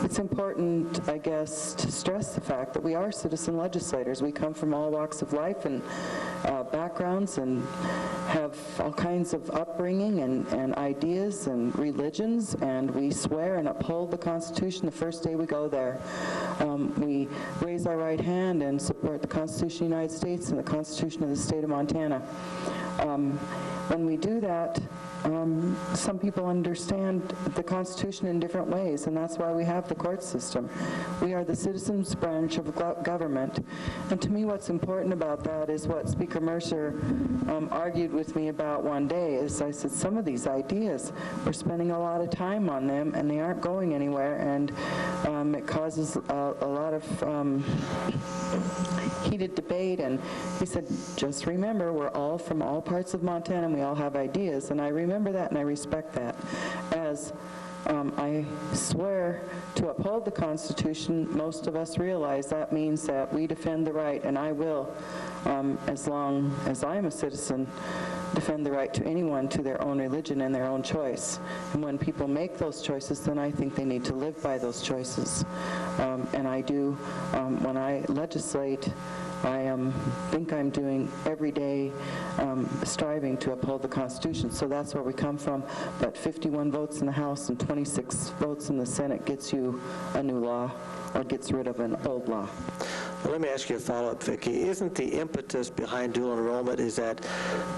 [SPEAKER 4] It's important, I guess, to stress the fact that we are citizen legislators. We come from all walks of life and backgrounds and have all kinds of upbringing and ideas and religions, and we swear and uphold the Constitution the first day we go there. We raise our right hand and support the Constitution of the United States and the Constitution of the state of Montana. When we do that, some people understand the Constitution in different ways, and that's why we have the court system. We are the citizens' branch of government, and to me what's important about that is what Speaker Mercer argued with me about one day. Is I said, some of these ideas, we're spending a lot of time on them, and they aren't going anywhere, and it causes a lot of heated debate. And he said, just remember, we're all from all parts of Montana, and we all have ideas. And I remember that, and I respect that. As I swear to uphold the Constitution, most of us realize that means that we defend the right, and I will, as long as I'm a citizen, defend the right to anyone to their own religion and their own choice. And when people make those choices, then I think they need to live by those choices. And I do, when I legislate, I think I'm doing every day striving to uphold the Constitution. So that's where we come from. But 51 votes in the House and 26 votes in the Senate gets you a new law or gets rid of an old law.
[SPEAKER 1] Well, let me ask you a follow-up, Vicki. Isn't the impetus behind dual enrollment is that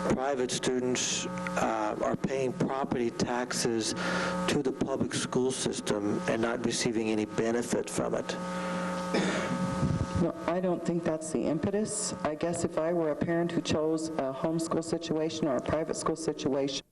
[SPEAKER 1] private students are paying property taxes to the public school system and not receiving any benefit from it?
[SPEAKER 4] No, I don't think that's the impetus. I guess if I were a parent who chose a homeschool situation or a private school situation,